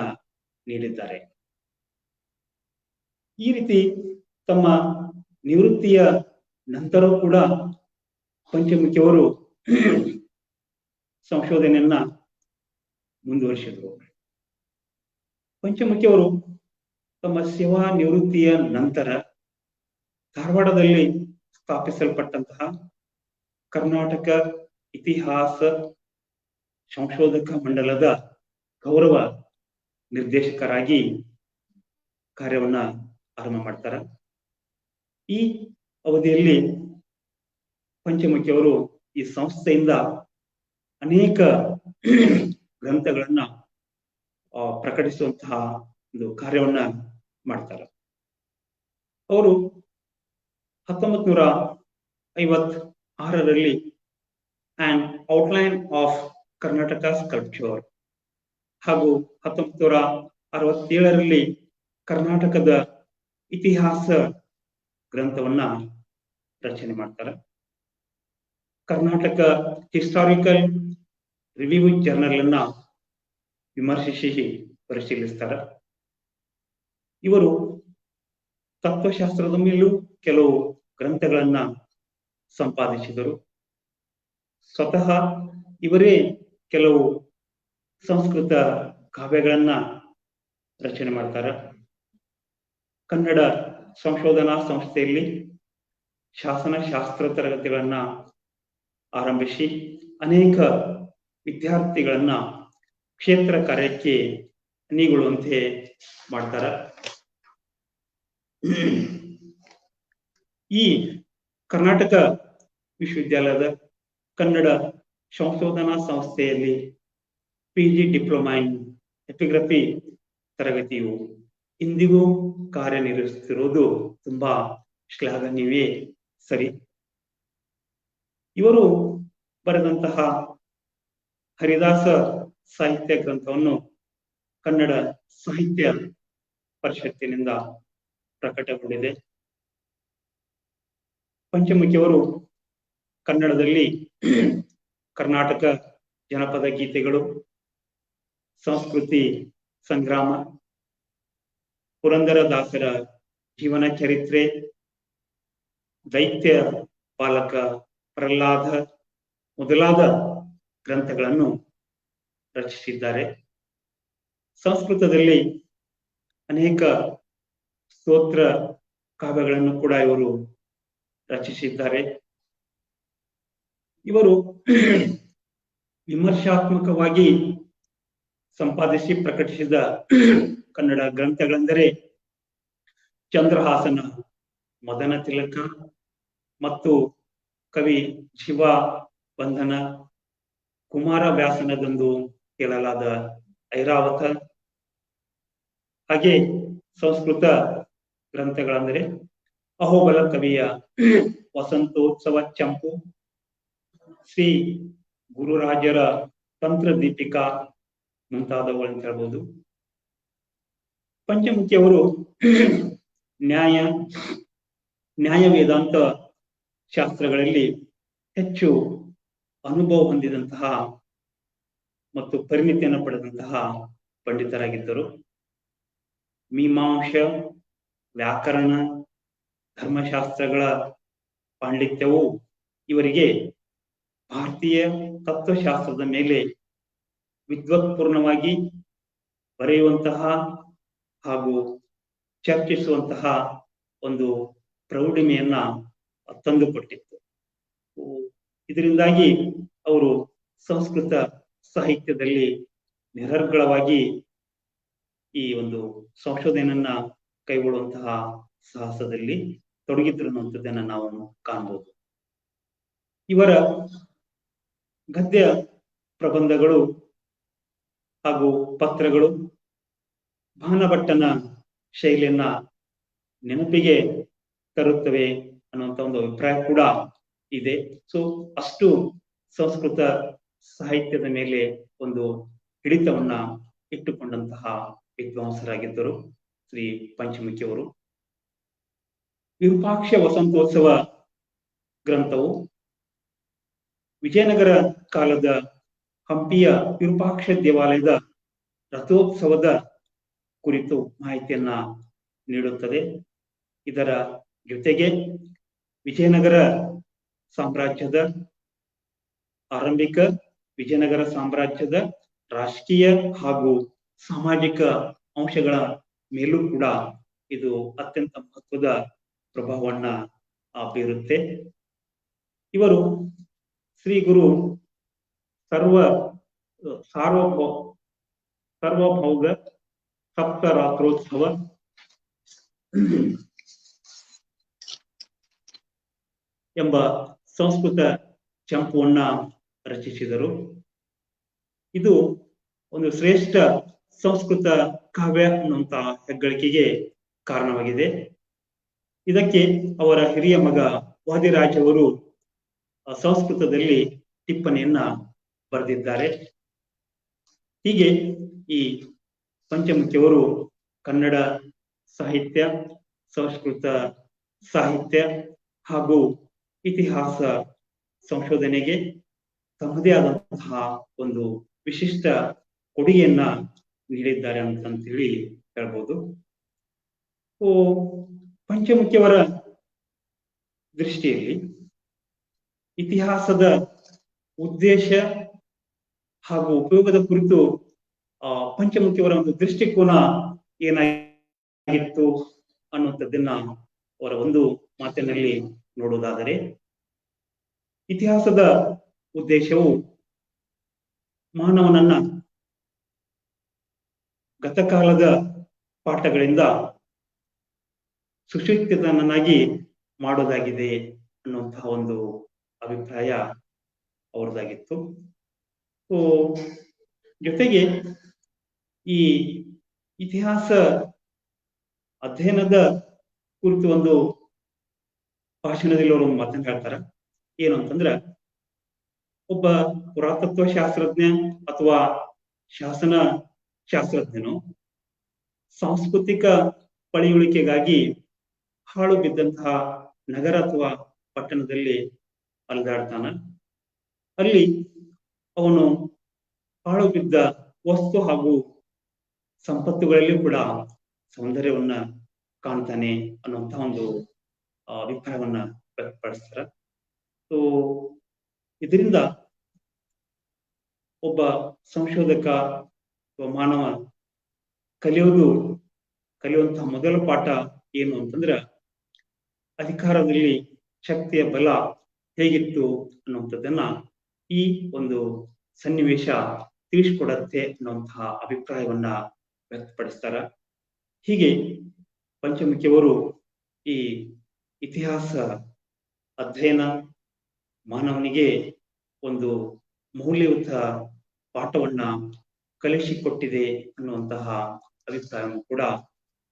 ನೀಡಿದ್ದಾರೆ. ಈ ರೀತಿ ತಮ್ಮ ನಿವೃತ್ತಿಯ ನಂತರ ಕೂಡ ಪಂಚಮುಖಿಯವರು ಸಂಶೋಧನೆಯನ್ನ ಮುಂದುವರಿಸಿದರು. ಪಂಚಮುಖಿಯವರು ತಮ್ಮ ಸೇವಾ ನಿವೃತ್ತಿಯ ನಂತರ ಧಾರವಾಡದಲ್ಲಿ ಸ್ಥಾಪಿಸಲ್ಪಟ್ಟಂತಹ ಕರ್ನಾಟಕ ಇತಿಹಾಸ ಸಂಶೋಧಕ ಮಂಡಲದ ಗೌರವ ನಿರ್ದೇಶಕರಾಗಿ ಕಾರ್ಯವನ್ನ ಆರಂಭ ಮಾಡ್ತಾರೆ. ಈ ಅವಧಿಯಲ್ಲಿ ಪಂಚಮುಖಿಯವರು ಈ ಸಂಸ್ಥೆಯಿಂದ ಅನೇಕ ಗ್ರಂಥಗಳನ್ನ ಪ್ರಕಟಿಸುವಂತಹ ಒಂದು ಕಾರ್ಯವನ್ನ ಮಾಡ್ತಾರೆ. ಅವರು 1956ರಲ್ಲಿ an outline of Karnataka sculpture ಹಾಗೂ 1967ರಲ್ಲಿ ಕರ್ನಾಟಕದ ಇತಿಹಾಸ ಗ್ರಂಥವನ್ನ ರಚನೆ ಮಾಡ್ತಾರೆ. ಕರ್ನಾಟಕ ಹಿಸ್ಟಾರಿಕಲ್ ರಿವ್ಯೂ ಜರ್ನಲ್ ಅನ್ನ ವಿಮರ್ಶಿಸಿ ಪರಿಶೀಲಿಸ್ತಾರೆ. ಇವರು ತತ್ವಶಾಸ್ತ್ರದ ಮೇಲೂ ಕೆಲವು ಗ್ರಂಥಗಳನ್ನ ಸಂಪಾದಿಸಿದರು. ಸ್ವತಃ ಇವರೇ ಕೆಲವು ಸಂಸ್ಕೃತ ಕಾವ್ಯಗಳನ್ನ ರಚನೆ ಮಾಡ್ತಾರೆ. ಕನ್ನಡ ಸಂಶೋಧನಾ ಸಂಸ್ಥೆಯಲ್ಲಿ ಶಾಸನಶಾಸ್ತ್ರ ತರಗತಿಗಳನ್ನ ಆರಂಭಿಸಿ ಅನೇಕ ವಿದ್ಯಾರ್ಥಿಗಳನ್ನ ಕ್ಷೇತ್ರ ಕಾರ್ಯಕ್ಕೆ ಅಣಿಗೊಳ್ಳುವಂತೆ ಮಾಡ್ತಾರೆ. ಈ ಕರ್ನಾಟಕ ವಿಶ್ವವಿದ್ಯಾಲಯದ ಕನ್ನಡ ಸಂಶೋಧನಾ ಸಂಸ್ಥೆಯಲ್ಲಿ PG ಡಿಪ್ಲೊಮಾ ಇನ್ ಎಪಿಗ್ರಫಿ ತರಗತಿಯು ಇಂದಿಗೂ ಕಾರ್ಯನಿರ್ವಹಿಸುತ್ತಿರುವುದು ತುಂಬಾ ಶ್ಲಾಘನೀಯವೇ ಸರಿ. ಇವರು ಬರೆದಂತಹ ಹರಿದಾಸ ಸಾಹಿತ್ಯ ಗ್ರಂಥವನ್ನು ಕನ್ನಡ ಸಾಹಿತ್ಯ ಪರಿಷತ್ತಿನಿಂದ ಪ್ರಕಟಗೊಂಡಿದೆ. ಪಂಚಮುಖಿಯವರು ಕನ್ನಡದಲ್ಲಿ ಕರ್ನಾಟಕ ಜನಪದ ಗೀತೆಗಳು, ಸಂಸ್ಕೃತಿ ಸಂಗ್ರಾಮ, ಪುರಂದರದಾಸರ ಜೀವನ ಚರಿತ್ರೆ, ದೈತ್ಯ ಬಾಲಕ ಪ್ರಹ್ಲಾದ ಮೊದಲಾದ ಗ್ರಂಥಗಳನ್ನು ರಚಿಸಿದ್ದಾರೆ. ಸಂಸ್ಕೃತದಲ್ಲಿ ಅನೇಕ ಸ್ತೋತ್ರ ಕಾವ್ಯಗಳನ್ನು ಕೂಡ ಇವರು ರಚಿಸಿದ್ದಾರೆ. ಇವರು ವಿಮರ್ಶಾತ್ಮಕವಾಗಿ ಸಂಪಾದಿಸಿ ಪ್ರಕಟಿಸಿದ ಕನ್ನಡ ಗ್ರಂಥಗಳೆಂದರೆ ಚಂದ್ರಹಾಸನ ಮದನ ತಿಲಕ ಮತ್ತು ಕವಿ ಶಿವ ಬಂಧನ, ಕುಮಾರವ್ಯಾಸನದೊಂದು ಕೇಳಲಾದ ಐರಾವತ. ಹಾಗೆ ಸಂಸ್ಕೃತ ಗ್ರಂಥಗಳೆಂದರೆ ಅಹೋಬಲ ಕವಿಯ ವಸಂತೋತ್ಸವ ಚಂಪು, ಶ್ರೀ ಗುರುರಾಜರ ತಂತ್ರ ದೀಪಿಕಾ ಮುಂತಾದವುಗಳು ಅಂತ ಹೇಳ್ಬೋದು. ಪಂಚಮುಖಿಯವರು ನ್ಯಾಯ ವೇದಾಂತ ಶಾಸ್ತ್ರಗಳಲ್ಲಿ ಹೆಚ್ಚು ಅನುಭವ ಹೊಂದಿದಂತಹ ಮತ್ತು ಪರಿಣಿತಿಯನ್ನು ಪಡೆದಂತಹ ಪಂಡಿತರಾಗಿದ್ದರು. ಮೀಮಾಂಸ, ವ್ಯಾಕರಣ, ಧರ್ಮಶಾಸ್ತ್ರಗಳ ಪಾಂಡಿತ್ಯವು ಇವರಿಗೆ ಭಾರತೀಯ ತತ್ವಶಾಸ್ತ್ರದ ಮೇಲೆ ವಿದ್ವತ್ಪೂರ್ಣವಾಗಿ ಬರೆಯುವಂತಹ ಹಾಗೂ ಚರ್ಚಿಸುವಂತಹ ಒಂದು ಪ್ರೌಢಿಮೆಯನ್ನ ತಂದುಕೊಟ್ಟಿತ್ತು. ಇದರಿಂದಾಗಿ ಅವರು ಸಂಸ್ಕೃತ ಸಾಹಿತ್ಯದಲ್ಲಿ ನಿರರ್ಗಳವಾಗಿ ಈ ಒಂದು ಸಂಶೋಧನೆಯನ್ನ ಕೈಗೊಳ್ಳುವಂತಹ ಸಾಹಸದಲ್ಲಿ ತೊಡಗಿದ್ರು ಅನ್ನುವಂಥದ್ದನ್ನ ನಾವು ಕಾಣಬಹುದು. ಇವರ ಗದ್ಯ ಪ್ರಬಂಧಗಳು ಹಾಗೂ ಪತ್ರಗಳು ಭಾನಭಟ್ಟನ ಶೈಲಿಯನ್ನ ನೆನಪಿಗೆ ತರುತ್ತವೆ ಅನ್ನುವಂಥ ಒಂದು ಅಭಿಪ್ರಾಯ ಕೂಡ ಇದೆ. ಸೊ ಅಷ್ಟು ಸಂಸ್ಕೃತ ಸಾಹಿತ್ಯದ ಮೇಲೆ ಒಂದು ಹಿಡಿತವನ್ನ ಇಟ್ಟುಕೊಂಡಂತಹ ವಿದ್ವಾಂಸರಾಗಿದ್ದರು ಶ್ರೀ ಪಂಚಮುಖಿಯವರು. ವಿರೂಪಾಕ್ಷ ವಸಂತೋತ್ಸವ ಗ್ರಂಥವು ವಿಜಯನಗರ ಕಾಲದ ಹಂಪಿಯ ವಿರೂಪಾಕ್ಷ ದೇವಾಲಯದ ರಥೋತ್ಸವದ ಕುರಿತು ಮಾಹಿತಿಯನ್ನ ನೀಡುತ್ತದೆ. ಇದರ ಜೊತೆಗೆ ವಿಜಯನಗರ ಸಾಮ್ರಾಜ್ಯದ ಆರಂಭಿಕ ವಿಜಯನಗರ ಸಾಮ್ರಾಜ್ಯದ ರಾಜಕೀಯ ಹಾಗೂ ಸಾಮಾಜಿಕ ಅಂಶಗಳ ಮೇಲೂ ಕೂಡ ಇದು ಅತ್ಯಂತ ಮಹತ್ವದ ಪ್ರಭಾವವನ್ನ ಬೀರುತ್ತೆ. ಇವರು ಶ್ರೀ ಗುರು ಸಾರ್ವಭೌಗ ಸಪ್ತರಾತ್ರೋತ್ಸವ ಎಂಬ ಸಂಸ್ಕೃತ ಚಂಪುವನ್ನ ರಚಿಸಿದರು. ಇದು ಒಂದು ಶ್ರೇಷ್ಠ ಸಂಸ್ಕೃತ ಕಾವ್ಯ ಅನ್ನುವಂತ ಹೆಗ್ಗಳಿಕೆಗೆ ಕಾರಣವಾಗಿದೆ. ಇದಕ್ಕೆ ಅವರ ಹಿರಿಯ ಮಗ ವಾದಿರಾಜ್ ಅವರು ಸಂಸ್ಕೃತದಲ್ಲಿ ಟಿಪ್ಪಣಿಯನ್ನ ಬರೆದಿದ್ದಾರೆ. ಹೀಗೆ ಈ ಪಂಚಮುಖಿಯವರು ಕನ್ನಡ ಸಾಹಿತ್ಯ, ಸಂಸ್ಕೃತ ಸಾಹಿತ್ಯ ಹಾಗೂ ಇತಿಹಾಸ ಸಂಶೋಧನೆಗೆ ತಮ್ಮದೇ ಆದಂತಹ ಒಂದು ವಿಶಿಷ್ಟ ಕೊಡುಗೆಯನ್ನ ನೀಡಿದ್ದಾರೆ ಅಂತೇಳಿ ಹೇಳ್ಬೋದು. ಪಂಚಮುಖಿಯವರ ದೃಷ್ಟಿಯಲ್ಲಿ ಇತಿಹಾಸದ ಉದ್ದೇಶ ಹಾಗೂ ಉಪಯೋಗದ ಕುರಿತು ಪಂಚಮುಖಿಯವರ ಒಂದು ದೃಷ್ಟಿಕೋನ ಏನಾಗಿತ್ತು ಅನ್ನುವಂಥದ್ದನ್ನ ಅವರ ಒಂದು ಮಾತಿನಲ್ಲಿ ನೋಡುವುದಾದರೆ, ಇತಿಹಾಸದ ಉದ್ದೇಶವು ಮಾನವನನ್ನ ಗತಕಾಲದ ಪಾಠಗಳಿಂದ ಸುಶಿಕ್ಷಿತನನ್ನಾಗಿ ಮಾಡೋದಾಗಿದೆ ಅನ್ನುವಂತಹ ಒಂದು ಅಭಿಪ್ರಾಯ ಅವರದಾಗಿತ್ತು. ಜೊತೆಗೆ ಈ ಇತಿಹಾಸ ಅಧ್ಯಯನದ ಕುರಿತು ಒಂದು ಭಾಷಣದಲ್ಲಿ ಅವರು ಮಾತನ್ನು ಹೇಳ್ತಾರ. ಏನು ಅಂತಂದ್ರ, ಒಬ್ಬ ಪುರಾತತ್ವ ಶಾಸ್ತ್ರಜ್ಞ ಅಥವಾ ಶಾಸನ ಶಾಸ್ತ್ರಜ್ಞನು ಸಾಂಸ್ಕೃತಿಕ ಪಳಿಯುಳಿಕೆಗಾಗಿ ಹಾಳು ಬಿದ್ದಂತಹ ನಗರ ಅಥವಾ ಪಟ್ಟಣದಲ್ಲಿ ಅಲೆದಾಡ್ತಾನ. ಅಲ್ಲಿ ಅವನು ಹಾಳು ಬಿದ್ದ ವಸ್ತು ಹಾಗೂ ಸಂಪತ್ತುಗಳಲ್ಲಿ ಕೂಡ ಸೌಂದರ್ಯವನ್ನ ಕಾಣ್ತಾನೆ ಅನ್ನುವಂತಹ ಒಂದು ಅಭಿಪ್ರಾಯವನ್ನ ವ್ಯಕ್ತಪಡಿಸ್ತಾರ. ಇದರಿಂದ ಒಬ್ಬ ಸಂಶೋಧಕ ಅಥವಾ ಮಾನವ ಕಲಿಯುವಂತಹ ಮೊದಲ ಪಾಠ ಏನು ಅಂತಂದ್ರ, ಅಧಿಕಾರದಲ್ಲಿ ಶಕ್ತಿಯ ಬಲ ಹೇಗಿತ್ತು ಅನ್ನುವಂಥದ್ದನ್ನ ಈ ಒಂದು ಸನ್ನಿವೇಶ ತಿಳಿಸ್ಕೊಡತ್ತೆ ಅನ್ನುವಂತಹ ಅಭಿಪ್ರಾಯವನ್ನ ವ್ಯಕ್ತಪಡಿಸ್ತಾರ. ಹೀಗೆ ಪಂಚಮುಖಿಯವರು ಈ ಇತಿಹಾಸ ಅಧ್ಯಯನ ಮಾನವನಿಗೆ ಒಂದು ಮೌಲ್ಯಯುತ ಪಾಠವನ್ನ ಕಲಿಸಿಕೊಟ್ಟಿದೆ ಅನ್ನುವಂತಹ ಅಭಿಪ್ರಾಯವನ್ನು ಕೂಡ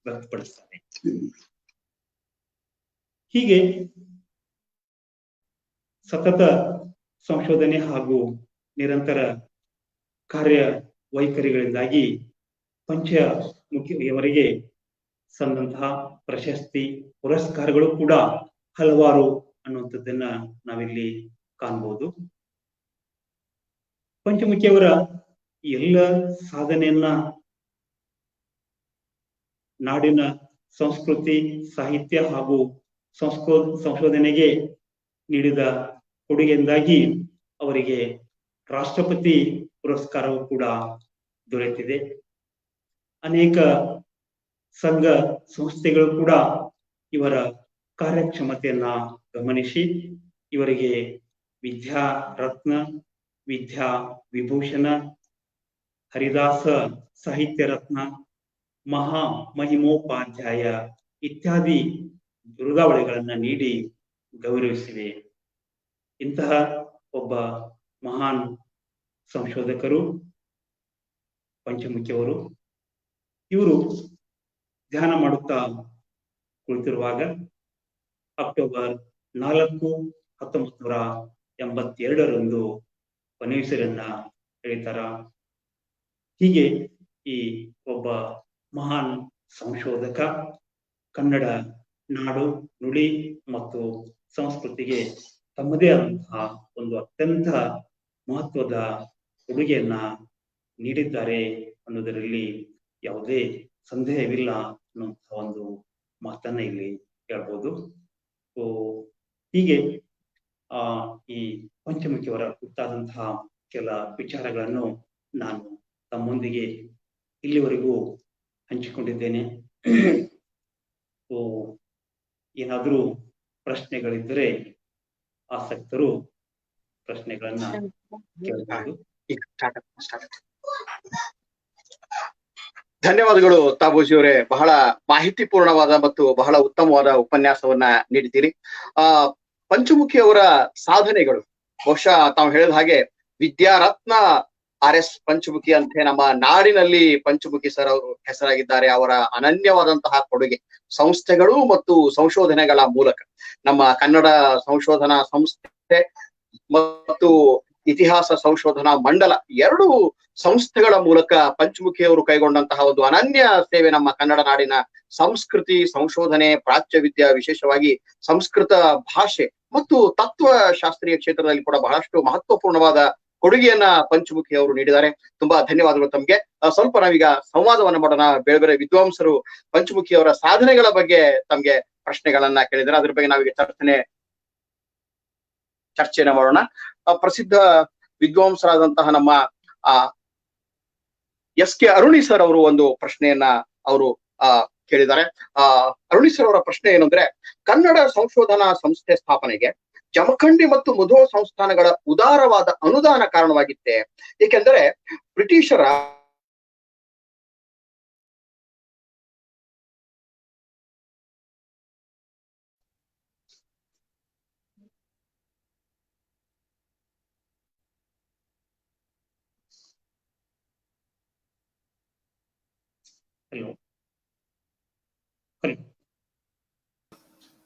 ವ್ಯಕ್ತಪಡಿಸ್ತಾರೆ. ಹೀಗೆ ಸತತ ಸಂಶೋಧನೆ ಹಾಗೂ ನಿರಂತರ ಕಾರ್ಯ ವೈಖರಿಗಳಿಂದಾಗಿ ಪಂಚಮುಖಿಯವರಿಗೆ ಸಂದಂತಹ ಪ್ರಶಸ್ತಿ ಪುರಸ್ಕಾರಗಳು ಕೂಡ ಹಲವಾರು ಅನ್ನುವಂಥದ್ದನ್ನ ನಾವಿಲ್ಲಿ ಕಾಣಬಹುದು. ಪಂಚಮುಖಿಯವರ ಎಲ್ಲ ಸಾಧನೆಯನ್ನ ನಾಡಿನ ಸಂಸ್ಕೃತಿ, ಸಾಹಿತ್ಯ ಹಾಗೂ ಸಂಶೋಧನೆಗೆ ನೀಡಿದ ಕೊಡುಗೆಯಿಂದಾಗಿ ಅವರಿಗೆ ರಾಷ್ಟ್ರಪತಿ ಪುರಸ್ಕಾರವೂ ಕೂಡ ದೊರೆತಿದೆ. ಅನೇಕ ಸಂಘ ಸಂಸ್ಥೆಗಳು ಕೂಡ ಇವರ ಕಾರ್ಯಕ್ಷಮತೆಯನ್ನ ಗಮನಿಸಿ ಇವರಿಗೆ ವಿದ್ಯಾ ರತ್ನ ವಿದ್ಯಾ ವಿಭೂಷಣ, ಹರಿದಾಸ ಸಾಹಿತ್ಯ ರತ್ನ, ಮಹಾ ಮಹಿಮೋಪಾಧ್ಯಾಯ ಇತ್ಯಾದಿ ಬಿರುದಾವಳಿಗಳನ್ನ ನೀಡಿ ಗೌರವಿಸಿವೆ. ಇಂತಹ ಒಬ್ಬ ಮಹಾನ್ ಸಂಶೋಧಕರು ಪಂಚಮುಖಿಯವರು. ಇವರು ಧ್ಯಾನ ಮಾಡುತ್ತಾ ಕುಳಿತಿರುವಾಗ ಅಕ್ಟೋಬರ್ 4, 1982 ಕೊನೆಯುಸಿರನ್ನ ಎಳಿತಾರ. ಹೀಗೆ ಈ ಒಬ್ಬ ಮಹಾನ್ ಸಂಶೋಧಕ ಕನ್ನಡ ನಾಡು, ನುಡಿ ಮತ್ತು ಸಂಸ್ಕೃತಿಗೆ ತಮ್ಮದೇ ಆದಂತಹ ಒಂದು ಅತ್ಯಂತ ಮಹತ್ವದ ಕೊಡುಗೆಯನ್ನ ನೀಡಿದ್ದಾರೆ ಅನ್ನೋದರಲ್ಲಿ ಯಾವುದೇ ಸಂದೇಹವಿಲ್ಲ ಅನ್ನುವಂತಹ ಒಂದು ಮಾತನ್ನ ಇಲ್ಲಿ ಹೇಳ್ಬೋದು. ಹೀಗೆ ಈ ಪಂಚಮುಖಿಯವರ ಕುರಿತಾದಂತಹ ಕೆಲ ವಿಚಾರಗಳನ್ನು ನಾನು ತಮ್ಮೊಂದಿಗೆ ಇಲ್ಲಿವರೆಗೂ ಹಂಚಿಕೊಂಡಿದ್ದೇನೆ. ಏನಾದರೂ ಪ್ರಶ್ನೆಗಳಿದ್ದರೆ ಆಸಕ್ತರು ಪ್ರಶ್ನೆಗಳನ್ನ ಕೇಳಬಹುದು. ಧನ್ಯವಾದಗಳು ತಾಬೂಜಿ ಅವರೇ, ಬಹಳ ಮಾಹಿತಿಪೂರ್ಣವಾದ ಮತ್ತು ಬಹಳ ಉತ್ತಮವಾದ ಉಪನ್ಯಾಸವನ್ನ ನೀಡಿದ್ದೀರಿ. ಪಂಚಮುಖಿ ಅವರ ಸಾಧನೆಗಳು ಬಹುಶಃ ತಾವು ಹೇಳಿದ ಹಾಗೆ ವಿದ್ಯಾರತ್ನ RS ಪಂಚಮುಖಿ ಅಂತ ನಮ್ಮ ನಾಡಿನಲ್ಲಿ ಪಂಚಮುಖಿ ಸರ್ ಅವರು ಹೆಸರಾಗಿದ್ದಾರೆ. ಅವರ ಅನನ್ಯವಾದಂತಹ ಕೊಡುಗೆ ಸಂಸ್ಥೆಗಳು ಮತ್ತು ಸಂಶೋಧನೆಗಳ ಮೂಲಕ ನಮ್ಮ ಕನ್ನಡ ಸಂಶೋಧನಾ ಸಂಸ್ಥೆ ಮತ್ತು ಇತಿಹಾಸ ಸಂಶೋಧನಾ ಮಂಡಲ ಎರಡು ಸಂಸ್ಥೆಗಳ ಮೂಲಕ ಪಂಚಮುಖಿಯವರು ಕೈಗೊಂಡಂತಹ ಒಂದು ಅನನ್ಯ ಸೇವೆ ನಮ್ಮ ಕನ್ನಡ ನಾಡಿನ ಸಂಸ್ಕೃತಿ, ಸಂಶೋಧನೆ, ಪ್ರಾಚ್ಯವಿದ್ಯೆ, ವಿಶೇಷವಾಗಿ ಸಂಸ್ಕೃತ ಭಾಷೆ ಮತ್ತು ತತ್ವಶಾಸ್ತ್ರೀಯ ಕ್ಷೇತ್ರದಲ್ಲಿ ಕೂಡ ಬಹಳಷ್ಟು ಮಹತ್ವಪೂರ್ಣವಾದ ಕೊಡುಗೆಯನ್ನ ಪಂಚಮುಖಿ ಅವರು ನೀಡಿದ್ದಾರೆ. ತುಂಬಾ ಧನ್ಯವಾದಗಳು ತಮ್ಗೆ. ಸ್ವಲ್ಪ ನಾವೀಗ ಸಂವಾದವನ್ನ ಮಾಡೋಣ. ಬೇರೆ ಬೇರೆ ವಿದ್ವಾಂಸರು ಪಂಚಮುಖಿ ಅವರ ಸಾಧನೆಗಳ ಬಗ್ಗೆ ತಮ್ಗೆ ಪ್ರಶ್ನೆಗಳನ್ನ ಕೇಳಿದರೆ ಅದ್ರ ಬಗ್ಗೆ ನಾವೀಗ ಚರ್ಚೆನ ಮಾಡೋಣ. ಪ್ರಸಿದ್ಧ ವಿದ್ವಾಂಸರಾದಂತಹ ನಮ್ಮ SK ಅರುಣಿ ಸರ್ ಅವರು ಒಂದು ಪ್ರಶ್ನೆಯನ್ನ ಅವರು ಕೇಳಿದ್ದಾರೆ. ಅರುಣಿ ಸರ್ ಅವರ ಪ್ರಶ್ನೆ ಏನಂದ್ರೆ, ಕನ್ನಡ ಸಂಶೋಧನಾ ಸಂಸ್ಥೆ ಸ್ಥಾಪನೆಗೆ ಜಮಖಂಡಿ ಮತ್ತು ಮುಧೋಳ ಸಂಸ್ಥಾನಗಳ ಉದಾರವಾದ ಅನುದಾನ ಕಾರಣವಾಗಿತ್ತೆ. ಏಕೆಂದರೆ ಬ್ರಿಟಿಷರ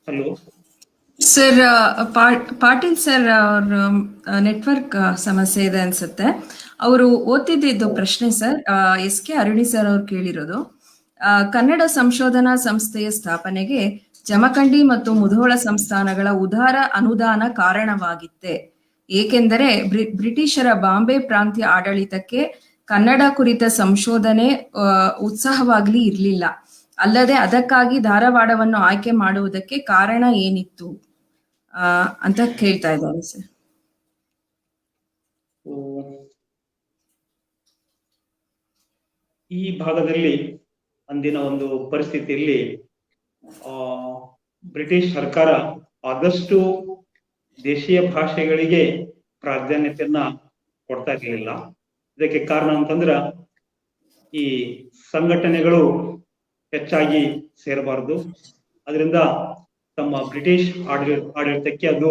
ಹಲೋ ಸರ್, ಪಾಟೀಲ್ ಸರ್ ಅವ್ರ ನೆಟ್ವರ್ಕ್ ಸಮಸ್ಯೆ ಇದೆ ಅನ್ಸುತ್ತೆ. ಅವರು ಓದ್ತಿದ್ದು ಪ್ರಶ್ನೆ ಸರ್, SK ಅರುಣಿ ಸರ್ ಅವ್ರು ಕೇಳಿರೋದು, ಕನ್ನಡ ಸಂಶೋಧನಾ ಸಂಸ್ಥೆಯ ಸ್ಥಾಪನೆಗೆ ಜಮಖಂಡಿ ಮತ್ತು ಮುಧೋಳ ಸಂಸ್ಥಾನಗಳ ಉದಾರ ಅನುದಾನ ಕಾರಣವಾಗಿತ್ತೆ. ಏಕೆಂದರೆ ಬ್ರಿಟಿಷರ ಬಾಂಬೆ ಪ್ರಾಂತ್ಯ ಆಡಳಿತಕ್ಕೆ ಕನ್ನಡ ಕುರಿತ ಸಂಶೋಧನೆ ಉತ್ಸಾಹವಾಗ್ಲಿ ಇರಲಿಲ್ಲ. ಅಲ್ಲದೆ ಅದಕ್ಕಾಗಿ ಧಾರವಾಡವನ್ನು ಆಯ್ಕೆ ಮಾಡುವುದಕ್ಕೆ ಕಾರಣ ಏನಿತ್ತು ಅಂತ ಕೇಳ್ತಾ ಇದ್ದಾರೆ ಸರ್. ಈ ಭಾಗದಲ್ಲಿ ಅಂದಿನ ಒಂದು ಪರಿಸ್ಥಿತಿಯಲ್ಲಿ ಬ್ರಿಟಿಷ್ ಸರ್ಕಾರ ಆದಷ್ಟು ದೇಶೀಯ ಭಾಷೆಗಳಿಗೆ ಪ್ರಾಧಾನ್ಯತೆಯನ್ನ ಕೊಡ್ತಾ ಇರಲಿಲ್ಲ. ಇದಕ್ಕೆ ಕಾರಣ ಅಂತಂದ್ರ ಈ ಸಂಘಟನೆಗಳು ಹೆಚ್ಚಾಗಿ ಸೇರಬಾರದು, ಅದರಿಂದ ತಮ್ಮ ಬ್ರಿಟಿಷ್ ಆಡಳಿತಕ್ಕೆ ಅದು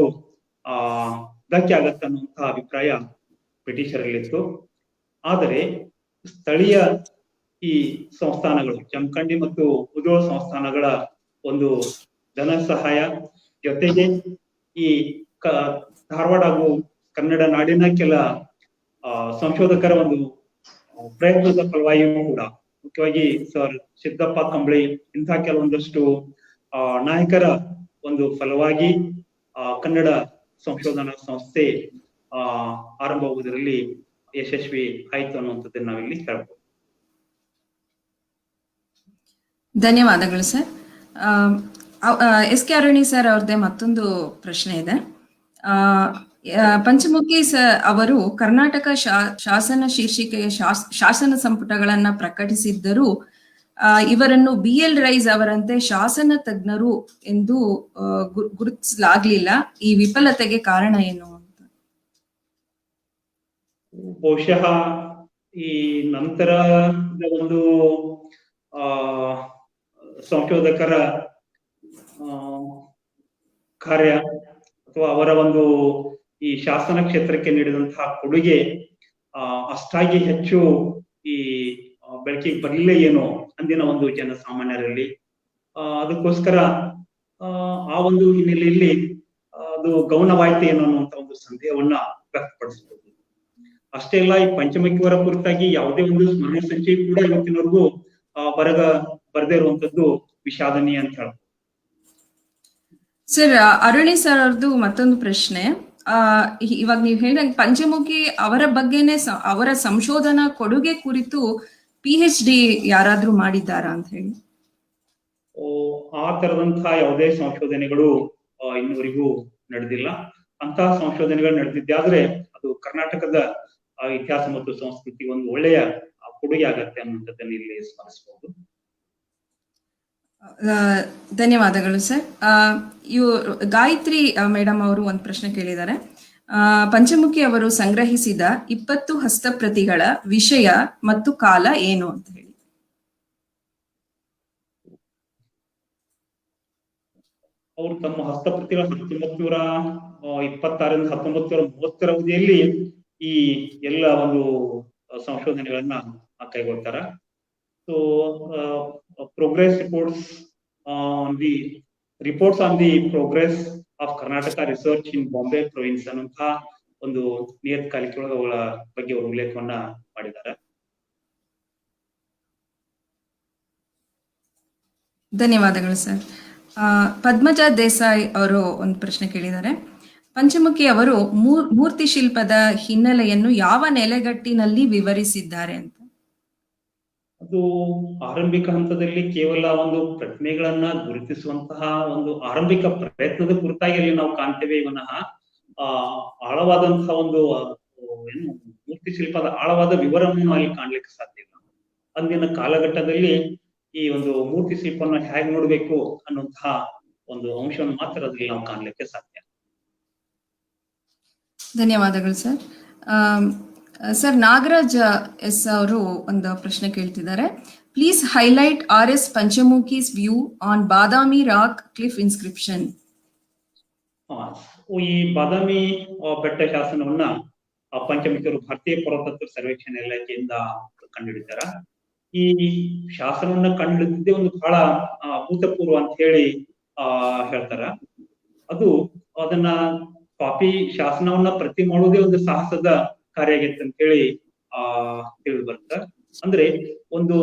ಧಕ್ಕೆ ಆಗತ್ತೆ ಅನ್ನುವಂತಹ ಅಭಿಪ್ರಾಯ ಬ್ರಿಟಿಷರಲ್ಲಿತ್ತು. ಆದರೆ ಸ್ಥಳೀಯ ಈ ಸಂಸ್ಥಾನಗಳು ಜಮಖಂಡಿ ಮತ್ತು ಮುಧೋಳ ಸಂಸ್ಥಾನಗಳ ಒಂದು ಧನ ಸಹಾಯ ಜೊತೆಗೆ ಈ ಧಾರವಾಡ ಹಾಗೂ ಕನ್ನಡ ನಾಡಿನ ಕೆಲ ಸಂಶೋಧಕರ ಒಂದು ಪ್ರಯತ್ನದ ಫಲವಾಗಿಯೂ ಕೂಡ, ಮುಖ್ಯವಾಗಿ ಸರ್ ಸಿದ್ದಪ್ಪ ಕಂಬಳಿ ಇಂಥ ಕೆಲವೊಂದಷ್ಟು ನಾಯಕರ ಒಂದು ಫಲವಾಗಿ ಕನ್ನಡ ಸಂಶೋಧನಾ ಸಂಸ್ಥೆ ಆರಂಭವಾಗುವುದರಲ್ಲಿ ಯಶಸ್ವಿ ಆಯ್ತು ಅನ್ನುವಂಥದ್ದನ್ನು ನಾವಿಲ್ಲಿ ಹೇಳ್ಬೋದು. ಧನ್ಯವಾದಗಳು ಸರ್. SK ಅರುಣಿ ಸರ್ ಅವ್ರದ್ದೇ ಮತ್ತೊಂದು ಪ್ರಶ್ನೆ ಇದೆ. ಪಂಚಮುಖಿ ಅವರು ಕರ್ನಾಟಕ ಶಾಸನ ಶೀರ್ಷಿಕೆಯ ಶಾಸನ ಸಂಪುಟಗಳನ್ನ ಪ್ರಕಟಿಸಿದ್ದರೂ ಇವರನ್ನು BL ರೈಸ್ ಅವರಂತೆ ಶಾಸನ ತಜ್ಞರು ಎಂದು ಗುರುತಿಸಲಾಗ್ಲಿಲ್ಲ. ಈ ವಿಫಲತೆಗೆ ಕಾರಣ ಏನು ಅಂತ? ಬಹುಶಃ ಈ ನಂತರದ ಒಂದು ಸಂಶೋಧಕರ ಕಾರ್ಯ ಅಥವಾ ಅವರ ಒಂದು ಈ ಶಾಸನ ಕ್ಷೇತ್ರಕ್ಕೆ ನೀಡಿದಂತಹ ಕೊಡುಗೆ ಅಷ್ಟಾಗಿ ಹೆಚ್ಚು ಈ ಬೆಳಕಿಗೆ ಬರಲಿಲ್ಲ ಏನೋ ಅಂದಿನ ಒಂದು ಜನಸಾಮಾನ್ಯರಲ್ಲಿ. ಅದಕ್ಕೋಸ್ಕರ ಆ ಒಂದು ಹಿನ್ನೆಲೆಯಲ್ಲಿ ಅದು ಗೌಣವಾಯ್ತು ಏನೋ ಅನ್ನುವಂತ ಒಂದು ಸಂದೇಹವನ್ನ ವ್ಯಕ್ತಪಡಿಸಬಹುದು. ಅಷ್ಟೇ ಅಲ್ಲ, ಈ ಪಂಚಮುಖಿಯವರ ಕುರಿತಾಗಿ ಯಾವುದೇ ಒಂದು ಸ್ಮರಣ ಸಂಚಯ ಕೂಡ ಇವತ್ತಿನವರೆಗೂ ಬರದೇ ಇರುವಂತದ್ದು ವಿಷಾದನೀಯ ಅಂತ ಹೇಳ್ಬೋದು. ಸರ್, ಅರುಣಿ ಸರ್ ಅವ್ರದ್ದು ಮತ್ತೊಂದು ಪ್ರಶ್ನೆ. ಇವಾಗ ನೀವು ಹೇಳಿದಂಗೆ ಪಂಚಮುಖಿ ಅವರ ಬಗ್ಗೆನೆ ಅವರ ಸಂಶೋಧನಾ ಕೊಡುಗೆ ಕುರಿತು PhD ಯಾರಾದ್ರೂ ಮಾಡಿದ್ದಾರಾ ಅಂತ ಹೇಳಿ? ಆ ತರದಂತಹ ಯಾವುದೇ ಸಂಶೋಧನೆಗಳು ಇನ್ನುವರೆಗೂ ನಡೆದಿಲ್ಲ. ಅಂತಹ ಸಂಶೋಧನೆಗಳು ನಡೆದಿದ್ದಾದ್ರೆ ಅದು ಕರ್ನಾಟಕದ ಇತಿಹಾಸ ಮತ್ತು ಸಂಸ್ಕೃತಿ ಒಂದು ಒಳ್ಳೆಯ ಕೊಡುಗೆ ಆಗತ್ತೆ ಅನ್ನುವಂಥದ್ದನ್ನು ಇಲ್ಲಿ ಸ್ಮರಿಸಬಹುದು. ಧನ್ಯವಾದಗಳು ಸರ್. ಗಾಯತ್ರಿ ಮೇಡಮ್ ಅವರು ಒಂದು ಪ್ರಶ್ನೆ ಕೇಳಿದ್ದಾರೆ. ಪಂಚಮುಖಿ ಅವರು ಸಂಗ್ರಹಿಸಿದ 20 ಹಸ್ತಪ್ರತಿಗಳ ವಿಷಯ ಮತ್ತು ಕಾಲ ಏನು ಅಂತ ಹೇಳಿ? ಅವರು ತಮ್ಮ ಹಸ್ತಪ್ರತಿಗಳ 1926ರಿಂದ 1930 ಅವಧಿಯಲ್ಲಿ ಈ ಎಲ್ಲ ಒಂದು ಸಂಶೋಧನೆಗಳನ್ನ ಕೈಗೊಳ್ತಾರ. So progress reports on the progress of Karnataka research in Bombay province ಅನ್ನುವಂತಹ ಒಂದು ನಿಯತಕಾಲಿಕೆಗಳ ಬಗ್ಗೆ ಅವರು ಉಲ್ಲೇಖವನ್ನ ಮಾಡಿದ್ದಾರೆ. ಧನ್ಯವಾದಗಳು ಸರ್. ಪದ್ಮಜಾ ದೇಸಾಯಿ ಅವರು ಒಂದು ಪ್ರಶ್ನೆ ಕೇಳಿದ್ದಾರೆ. ಪಂಚಮುಖಿ ಅವರು ಮೂರ್ತಿ ಶಿಲ್ಪದ ಹಿನ್ನೆಲೆಯನ್ನು ಯಾವ ನೆಲೆಗಟ್ಟಿನಲ್ಲಿ ವಿವರಿಸಿದ್ದಾರೆ ಅಂತ? ಅದು ಆರಂಭಿಕ ಹಂತದಲ್ಲಿ ಕೇವಲ ಒಂದು ಪ್ರತಿಮೆಗಳನ್ನ ಗುರುತಿಸುವಂತಹ ಒಂದು ಆರಂಭಿಕ ಪ್ರಯತ್ನದ ಕುರಿತಾಗಿ ಅಲ್ಲಿ ನಾವು ಕಾಣ್ತೇವೆ. ವಿನಃ ಆಳವಾದಂತಹ ಒಂದು ಏನು ಮೂರ್ತಿ ಶಿಲ್ಪದ ಆಳವಾದ ವಿವರವನ್ನು ಅಲ್ಲಿ ಕಾಣ್ಲಿಕ್ಕೆ ಸಾಧ್ಯ ಇಲ್ಲ. ಅಂದಿನ ಕಾಲಘಟ್ಟದಲ್ಲಿ ಈ ಒಂದು ಮೂರ್ತಿ ಶಿಲ್ಪವನ್ನು ಹೇಗೆ ನೋಡ್ಬೇಕು ಅನ್ನುವಂತಹ ಒಂದು ಅಂಶವನ್ನು ಮಾತ್ರ ಅದ್ರಲ್ಲಿ ನಾವು ಕಾಣ್ಲಿಕ್ಕೆ ಸಾಧ್ಯ. ಧನ್ಯವಾದಗಳು ಸರ್. ಸರ್, ನಾಗರಾಜ್ ಎಸ್ ಅವರು ಒಂದು ಪ್ರಶ್ನೆ ಕೇಳ್ತಿದ್ದಾರೆ. Please highlight RS Panchamukhi's view on Badami rock cliff inscription. ಈ ಬಾದಾಮಿ ಬೆಟ್ಟ ಶಾಸನವನ್ನ ಪಂಚಮುಖಿಯವರು ಭಾರತೀಯ ಪುರಾತತ್ವ ಸರ್ವೇಕ್ಷಣೆ ಇಲಾಖೆಯಿಂದ ಕಂಡುಹಿಡಿತಾರ. ಈ ಶಾಸನವನ್ನ ಕಂಡುಹಿಡಿದಿದ್ದೇ ಒಂದು ಬಹಳ ಅಭೂತಪೂರ್ವ ಅಂತ ಹೇಳಿ ಹೇಳ್ತಾರ. ಅದನ್ನ ಕಾಪಿ ಶಾಸನವನ್ನ ಪ್ರತಿ ಮಾಡುವುದೇ ಒಂದು ಸಾಹಸದ ಕಾರ್ಯ ಆಗೈತೆ ಅಂತ ಹೇಳಿ ತಿಳಿದು ಬರುತ್ತೆ. ಅಂದ್ರೆ ಒಂದು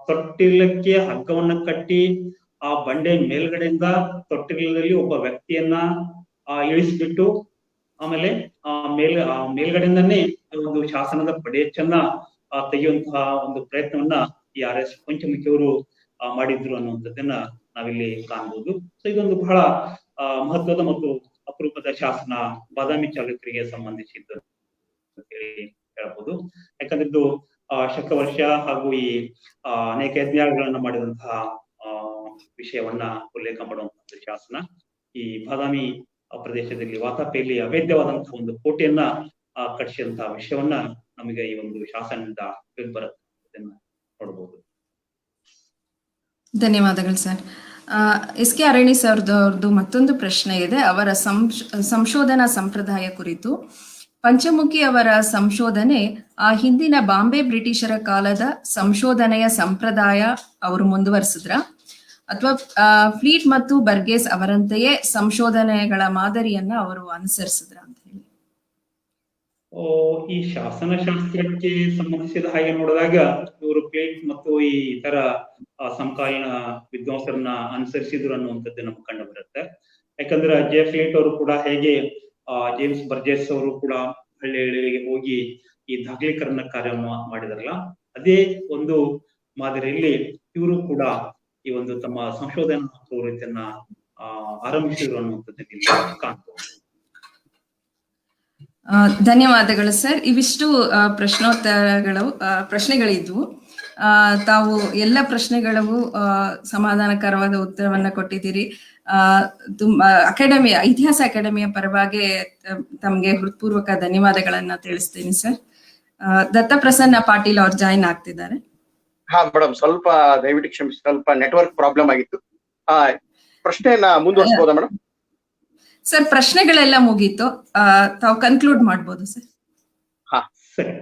ತೊಟ್ಟಿಲಕ್ಕೆ ಹಗ್ಗವನ್ನ ಕಟ್ಟಿ ಆ ಬಂಡೆ ಮೇಲ್ಗಡೆಯಿಂದ ತೊಟ್ಟಿಲದಲ್ಲಿ ಒಬ್ಬ ವ್ಯಕ್ತಿಯನ್ನ ಇಳಿಸ್ಬಿಟ್ಟು ಆಮೇಲೆ ಮೇಲ್ಗಡೆಯಿಂದಾನೇ ಒಂದು ಶಾಸನದ ಪಡೆಯಚ್ಚನ್ನ ತೆಗೆಯುವಂತಹ ಒಂದು ಪ್ರಯತ್ನವನ್ನ ಈ RS ಪಂಚಮುಖಿಯವರು ಮಾಡಿದ್ರು ಅನ್ನುವಂಥದ್ದನ್ನ ನಾವಿಲ್ಲಿ ಕಾಣಬಹುದು. ಸೊ ಇದೊಂದು ಬಹಳ ಮಹತ್ವದ ಮತ್ತು ಅಪರೂಪದ ಶಾಸನ ಬಾದಾಮಿ ಚಾಲುಕ್ಯರಿಗೆ ಸಂಬಂಧಿಸಿದ್ದು ಅಂತ ಹೇಳಿ ಹೇಳ್ಬೋದು. ಯಾಕಂದ್ರೆ ಇದು ಶಕವರ್ಷ ಹಾಗೂ ಈ ಅನೇಕ ಯಜ್ಞಗಳನ್ನ ಮಾಡಿದಂತಹ ವಿಷಯವನ್ನ ಉಲ್ಲೇಖ ಮಾಡುವಂತಹ ಶಾಸನ. ಈ ಬಾದಾಮಿ ಪ್ರದೇಶದಲ್ಲಿ ವಾತಾಪಿಯಲ್ಲಿ ಅವೇದ್ಯವಾದಂತಹ ಒಂದು ಕೋಟೆಯನ್ನ ಕಟ್ಟಿಸಿದಂತಹ ವಿಷಯವನ್ನ ನಮಗೆ ಈ ಒಂದು ಶಾಸನದಿಂದ ಬರುತ್ತೆ ನೋಡಬಹುದು. ಧನ್ಯವಾದಗಳು ಸರ್. SK ಅರಣಿ ಸರ್ ಅವ್ರದ್ದು ಮತ್ತೊಂದು ಪ್ರಶ್ನೆ ಇದೆ. ಅವರ ಸಂಶೋಧನಾ ಸಂಪ್ರದಾಯ ಕುರಿತು. ಪಂಚಮುಖಿ ಅವರ ಸಂಶೋಧನೆ ಆ ಹಿಂದಿನ ಬಾಂಬೆ ಬ್ರಿಟಿಷರ ಕಾಲದ ಸಂಶೋಧನೆಯ ಸಂಪ್ರದಾಯ ಅವರು ಮುಂದುವರಿಸಿದ್ರ ಅಥವಾ ಫ್ಲೀಟ್ ಮತ್ತು ಬರ್ಗೇಸ್ ಅವರಂತೆಯೇ ಸಂಶೋಧನೆಗಳ ಮಾದರಿಯನ್ನ ಅವರು ಅನುಸರಿಸಿದ್ರ ಅಂತ ಹೇಳಿ? ಈ ಶಾಸನಶಾಸ್ತ್ರಕ್ಕೆ ಸಂಬಂಧಿಸಿದ ಹಾಗೆ ನೋಡಿದಾಗ ಇವರು ಫ್ಲೀಟ್ ಮತ್ತು ಈ ಇತರ ಸಮಕಾಲೀನ ವಿದ್ವಾಂಸರನ್ನ ಅನುಸರಿಸಿದ್ರು ಅನ್ನುವಂಥದ್ದು ನಮ್ಗೆ ಕಂಡು ಬರುತ್ತೆ. ಯಾಕಂದ್ರೆ J. ಫ್ಲೀಟ್ ಅವರು ಕೂಡ ಹೇಗೆ ಜೇಮ್ಸ್ ಬರ್ಜೆಸ್ ಅವರು ಕೂಡ ಹಳ್ಳಿ ಹಳ್ಳಿಗೆ ಹೋಗಿ ಈ ದಾಖಲೀಕರಣ ಕಾರ್ಯ ಮಾಡಿದಾರಲ್ಲ, ಅದೇ ಒಂದು ಮಾದರಿಯಲ್ಲಿ ಇವರು ಕೂಡ ಈ ಒಂದು ತಮ್ಮ ಸಂಶೋಧನಾ ಪ್ರವೃತ್ತಿಯನ್ನ ಆರಂಭಿಸಿದ್ರು ಅನ್ನುವಂಥದ್ದನ್ನು ಕಾಣ್ಬೋದು. ಧನ್ಯವಾದಗಳು ಸರ್. ಇವಿಷ್ಟು ಪ್ರಶ್ನೆಗಳಿದ್ವು. ತಾವು ಎಲ್ಲ ಪ್ರಶ್ನೆಗಳಿಗೂ ಸಮಾಧಾನಕರವಾದ ಉತ್ತರವನ್ನ ಕೊಟ್ಟಿದ್ದೀರಿ. ತುಂಬಾ ಇತಿಹಾಸ ಅಕಾಡೆಮಿಯ ಪರವಾಗಿ ತಮ್ಗೆ ಹೃತ್ಪೂರ್ವಕ ಧನ್ಯವಾದಗಳನ್ನ ತಿಳಿಸ್ತೀನಿ ಸರ್. ದತ್ತಪ್ರಸನ್ನ ಪಾಟೀಲ್ ಅವ್ರು ಜಾಯಿನ್ ಆಗ್ತಿದ್ದಾರೆ. ಹಾ ಮೇಡಮ್, ಸ್ವಲ್ಪ ದಯವಿಟ್ಟು ಕ್ಷಮಿಸಿ, ಸ್ವಲ್ಪ ನೆಟ್ವರ್ಕ್ ಪ್ರಾಬ್ಲಮ್ ಆಗಿತ್ತು. ಪ್ರಶ್ನೆಯನ್ನ ಮುಂದುವರಿಸಬಹುದಾ ಮೇಡಮ್? ಸರ್, ಪ್ರಶ್ನೆಗಳೆಲ್ಲ ಮುಗೀತು, ತಾವು ಕನ್ಕ್ಲೂಡ್ ಮಾಡ್ಬೋದು ಸರ್. ಹಾ ಸರಿ.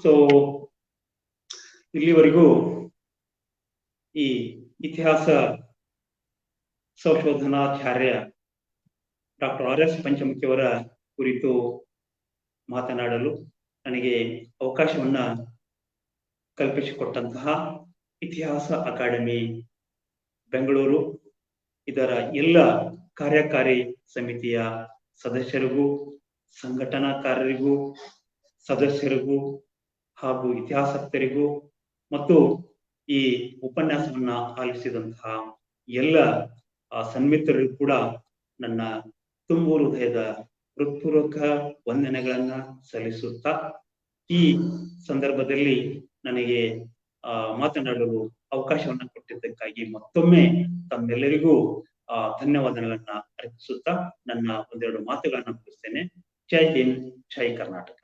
ಸೊ ಇಲ್ಲಿವರೆಗೂ ಈ ಇತಿಹಾಸ ಸಂಶೋಧನಾಚಾರ್ಯ ಡಾಕ್ಟರ್ ಆರ್ ಎಸ್ ಪಂಚಮುಖಿಯವರ ಕುರಿತು ಮಾತನಾಡಲು ನನಗೆ ಅವಕಾಶವನ್ನ ಕಲ್ಪಿಸಿಕೊಟ್ಟಂತಹ ಇತಿಹಾಸ ಅಕಾಡೆಮಿ ಬೆಂಗಳೂರು, ಇದರ ಎಲ್ಲ ಕಾರ್ಯಕಾರಿ ಸಮಿತಿಯ ಸದಸ್ಯರಿಗೂ, ಸಂಘಟನಾಕಾರರಿಗೂ, ಸದಸ್ಯರಿಗೂ ಹಾಗೂ ಇತಿಹಾಸಕ್ತರಿಗೂ ಮತ್ತು ಈ ಉಪನ್ಯಾಸವನ್ನ ಆಲಿಸಿದಂತಹ ಎಲ್ಲ ಸನ್ಮಿತ್ರರಿಗೂ ಕೂಡ ನನ್ನ ತುಂಬು ಹೃದಯದ ಹೃತ್ಪೂರ್ವಕ ವಂದನೆಗಳನ್ನ ಸಲ್ಲಿಸುತ್ತಾ, ಈ ಸಂದರ್ಭದಲ್ಲಿ ನನಗೆ ಮಾತನಾಡಲು ಅವಕಾಶವನ್ನ ಕೊಟ್ಟಿದ್ದಕ್ಕಾಗಿ ಮತ್ತೊಮ್ಮೆ ತಮ್ಮೆಲ್ಲರಿಗೂ ಧನ್ಯವಾದಗಳನ್ನ ಅರ್ಪಿಸುತ್ತಾ ನನ್ನ ಒಂದೆರಡು ಮಾತುಗಳನ್ನ ಮುಗಿಸ್ತೇನೆ. ಜೈ ಹಿಂದ್, ಜೈ ಕರ್ನಾಟಕ.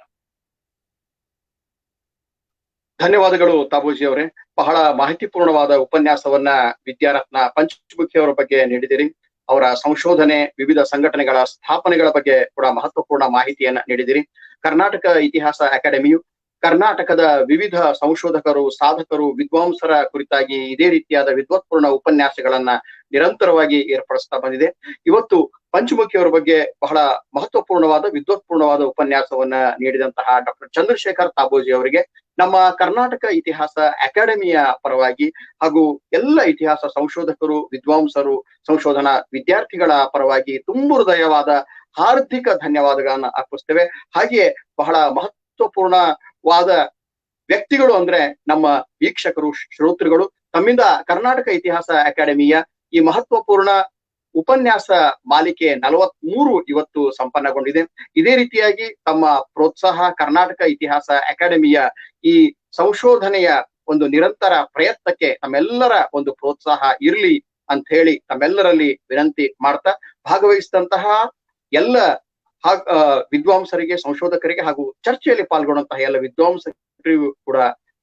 ಧನ್ಯವಾದಗಳು ತಾಬೂಜಿ ಅವರೇ. ಬಹಳ ಮಾಹಿತಿಪೂರ್ಣವಾದ ಉಪನ್ಯಾಸವನ್ನ ವಿದ್ಯಾರತ್ನ ಪಂಚಮುಖಿ ಅವರ ಬಗ್ಗೆ ನೀಡಿದಿರಿ. ಅವರ ಸಂಶೋಧನೆ, ವಿವಿಧ ಸಂಘಟನೆಗಳ ಸ್ಥಾಪನೆಗಳ ಬಗ್ಗೆ ಕೂಡ ಮಹತ್ವಪೂರ್ಣ ಮಾಹಿತಿಯನ್ನ ನೀಡಿದಿರಿ. ಕರ್ನಾಟಕ ಇತಿಹಾಸ ಅಕಾಡೆಮಿಯು ಕರ್ನಾಟಕದ ವಿವಿಧ ಸಂಶೋಧಕರು, ಸಾಧಕರು, ವಿದ್ವಾಂಸರ ಕುರಿತಾಗಿ ಇದೇ ರೀತಿಯಾದ ವಿದ್ವತ್ಪೂರ್ಣ ಉಪನ್ಯಾಸಗಳನ್ನ ನಿರಂತರವಾಗಿ ಏರ್ಪಡಿಸ್ತಾ ಬಂದಿದೆ. ಇವತ್ತು ಪಂಚಮುಖಿಯವರ ಬಗ್ಗೆ ಬಹಳ ಮಹತ್ವಪೂರ್ಣವಾದ ವಿದ್ವತ್ಪೂರ್ಣವಾದ ಉಪನ್ಯಾಸವನ್ನ ನೀಡಿದಂತಹ ಡಾಕ್ಟರ್ ಚಂದ್ರಶೇಖರ್ ತಾಬೋಜಿ ಅವರಿಗೆ ನಮ್ಮ ಕರ್ನಾಟಕ ಇತಿಹಾಸ ಅಕಾಡೆಮಿಯ ಪರವಾಗಿ ಹಾಗೂ ಎಲ್ಲ ಇತಿಹಾಸ ಸಂಶೋಧಕರು, ವಿದ್ವಾಂಸರು, ಸಂಶೋಧನಾ ವಿದ್ಯಾರ್ಥಿಗಳ ಪರವಾಗಿ ತುಂಬು ಹೃದಯವಾದ ಹಾರ್ದಿಕ ಧನ್ಯವಾದಗಳನ್ನ ಅರ್ಪಿಸ್ತೇವೆ. ಹಾಗೆಯೇ ಬಹಳ ಮಹತ್ವಪೂರ್ಣವಾದ ವ್ಯಕ್ತಿಗಳು ಅಂದ್ರೆ ನಮ್ಮ ವೀಕ್ಷಕರು, ಶ್ರೋತೃಗಳು. ತಮ್ಮಿಂದ ಕರ್ನಾಟಕ ಇತಿಹಾಸ ಅಕಾಡೆಮಿಯ ಈ ಮಹತ್ವಪೂರ್ಣ ಉಪನ್ಯಾಸ ಮಾಲಿಕೆ 43 ಇವತ್ತು ಸಂಪನ್ನಗೊಂಡಿದೆ. ಇದೇ ರೀತಿಯಾಗಿ ತಮ್ಮ ಪ್ರೋತ್ಸಾಹ ಕರ್ನಾಟಕ ಇತಿಹಾಸ ಅಕಾಡೆಮಿಯ ಈ ಸಂಶೋಧನೆಯ ಒಂದು ನಿರಂತರ ಪ್ರಯತ್ನಕ್ಕೆ ನಮ್ಮೆಲ್ಲರ ಒಂದು ಪ್ರೋತ್ಸಾಹ ಇರ್ಲಿ ಅಂತ ಹೇಳಿ ತಮ್ಮೆಲ್ಲರಲ್ಲಿ ವಿನಂತಿ ಮಾಡ್ತಾ, ಭಾಗವಹಿಸಿದಂತಹ ಎಲ್ಲ ವಿದ್ವಾಂಸರಿಗೆ, ಸಂಶೋಧಕರಿಗೆ ಹಾಗೂ ಚರ್ಚೆಯಲ್ಲಿ ಪಾಲ್ಗೊಂಡಂತಹ ಎಲ್ಲ ವಿದ್ವಾಂಸರಿಗೂ ಕೂಡ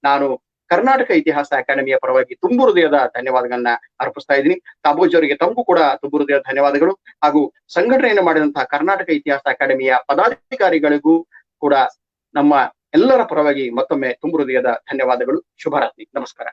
ನಾನು ಕರ್ನಾಟಕ ಇತಿಹಾಸ ಅಕಾಡೆಮಿಯ ಪರವಾಗಿ ತುಂಬು ಹೃದಯದ ಧನ್ಯವಾದಗಳನ್ನ ಅರ್ಪಿಸ್ತಾ ಇದ್ದೀನಿ. ತಾಬೋಜಿ ಅವರಿಗೆ ತಮಗೂ ಕೂಡ ತುಂಬು ಹೃದಯದ ಧನ್ಯವಾದಗಳು. ಹಾಗೂ ಸಂಘಟನೆಯನ್ನು ಮಾಡಿದಂತಹ ಕರ್ನಾಟಕ ಇತಿಹಾಸ ಅಕಾಡೆಮಿಯ ಪದಾಧಿಕಾರಿಗಳಿಗೂ ಕೂಡ ನಮ್ಮ ಎಲ್ಲರ ಪರವಾಗಿ ಮತ್ತೊಮ್ಮೆ ತುಂಬು ಹೃದಯದ ಧನ್ಯವಾದಗಳು. ಶುಭರಾತ್ರಿ. ನಮಸ್ಕಾರ.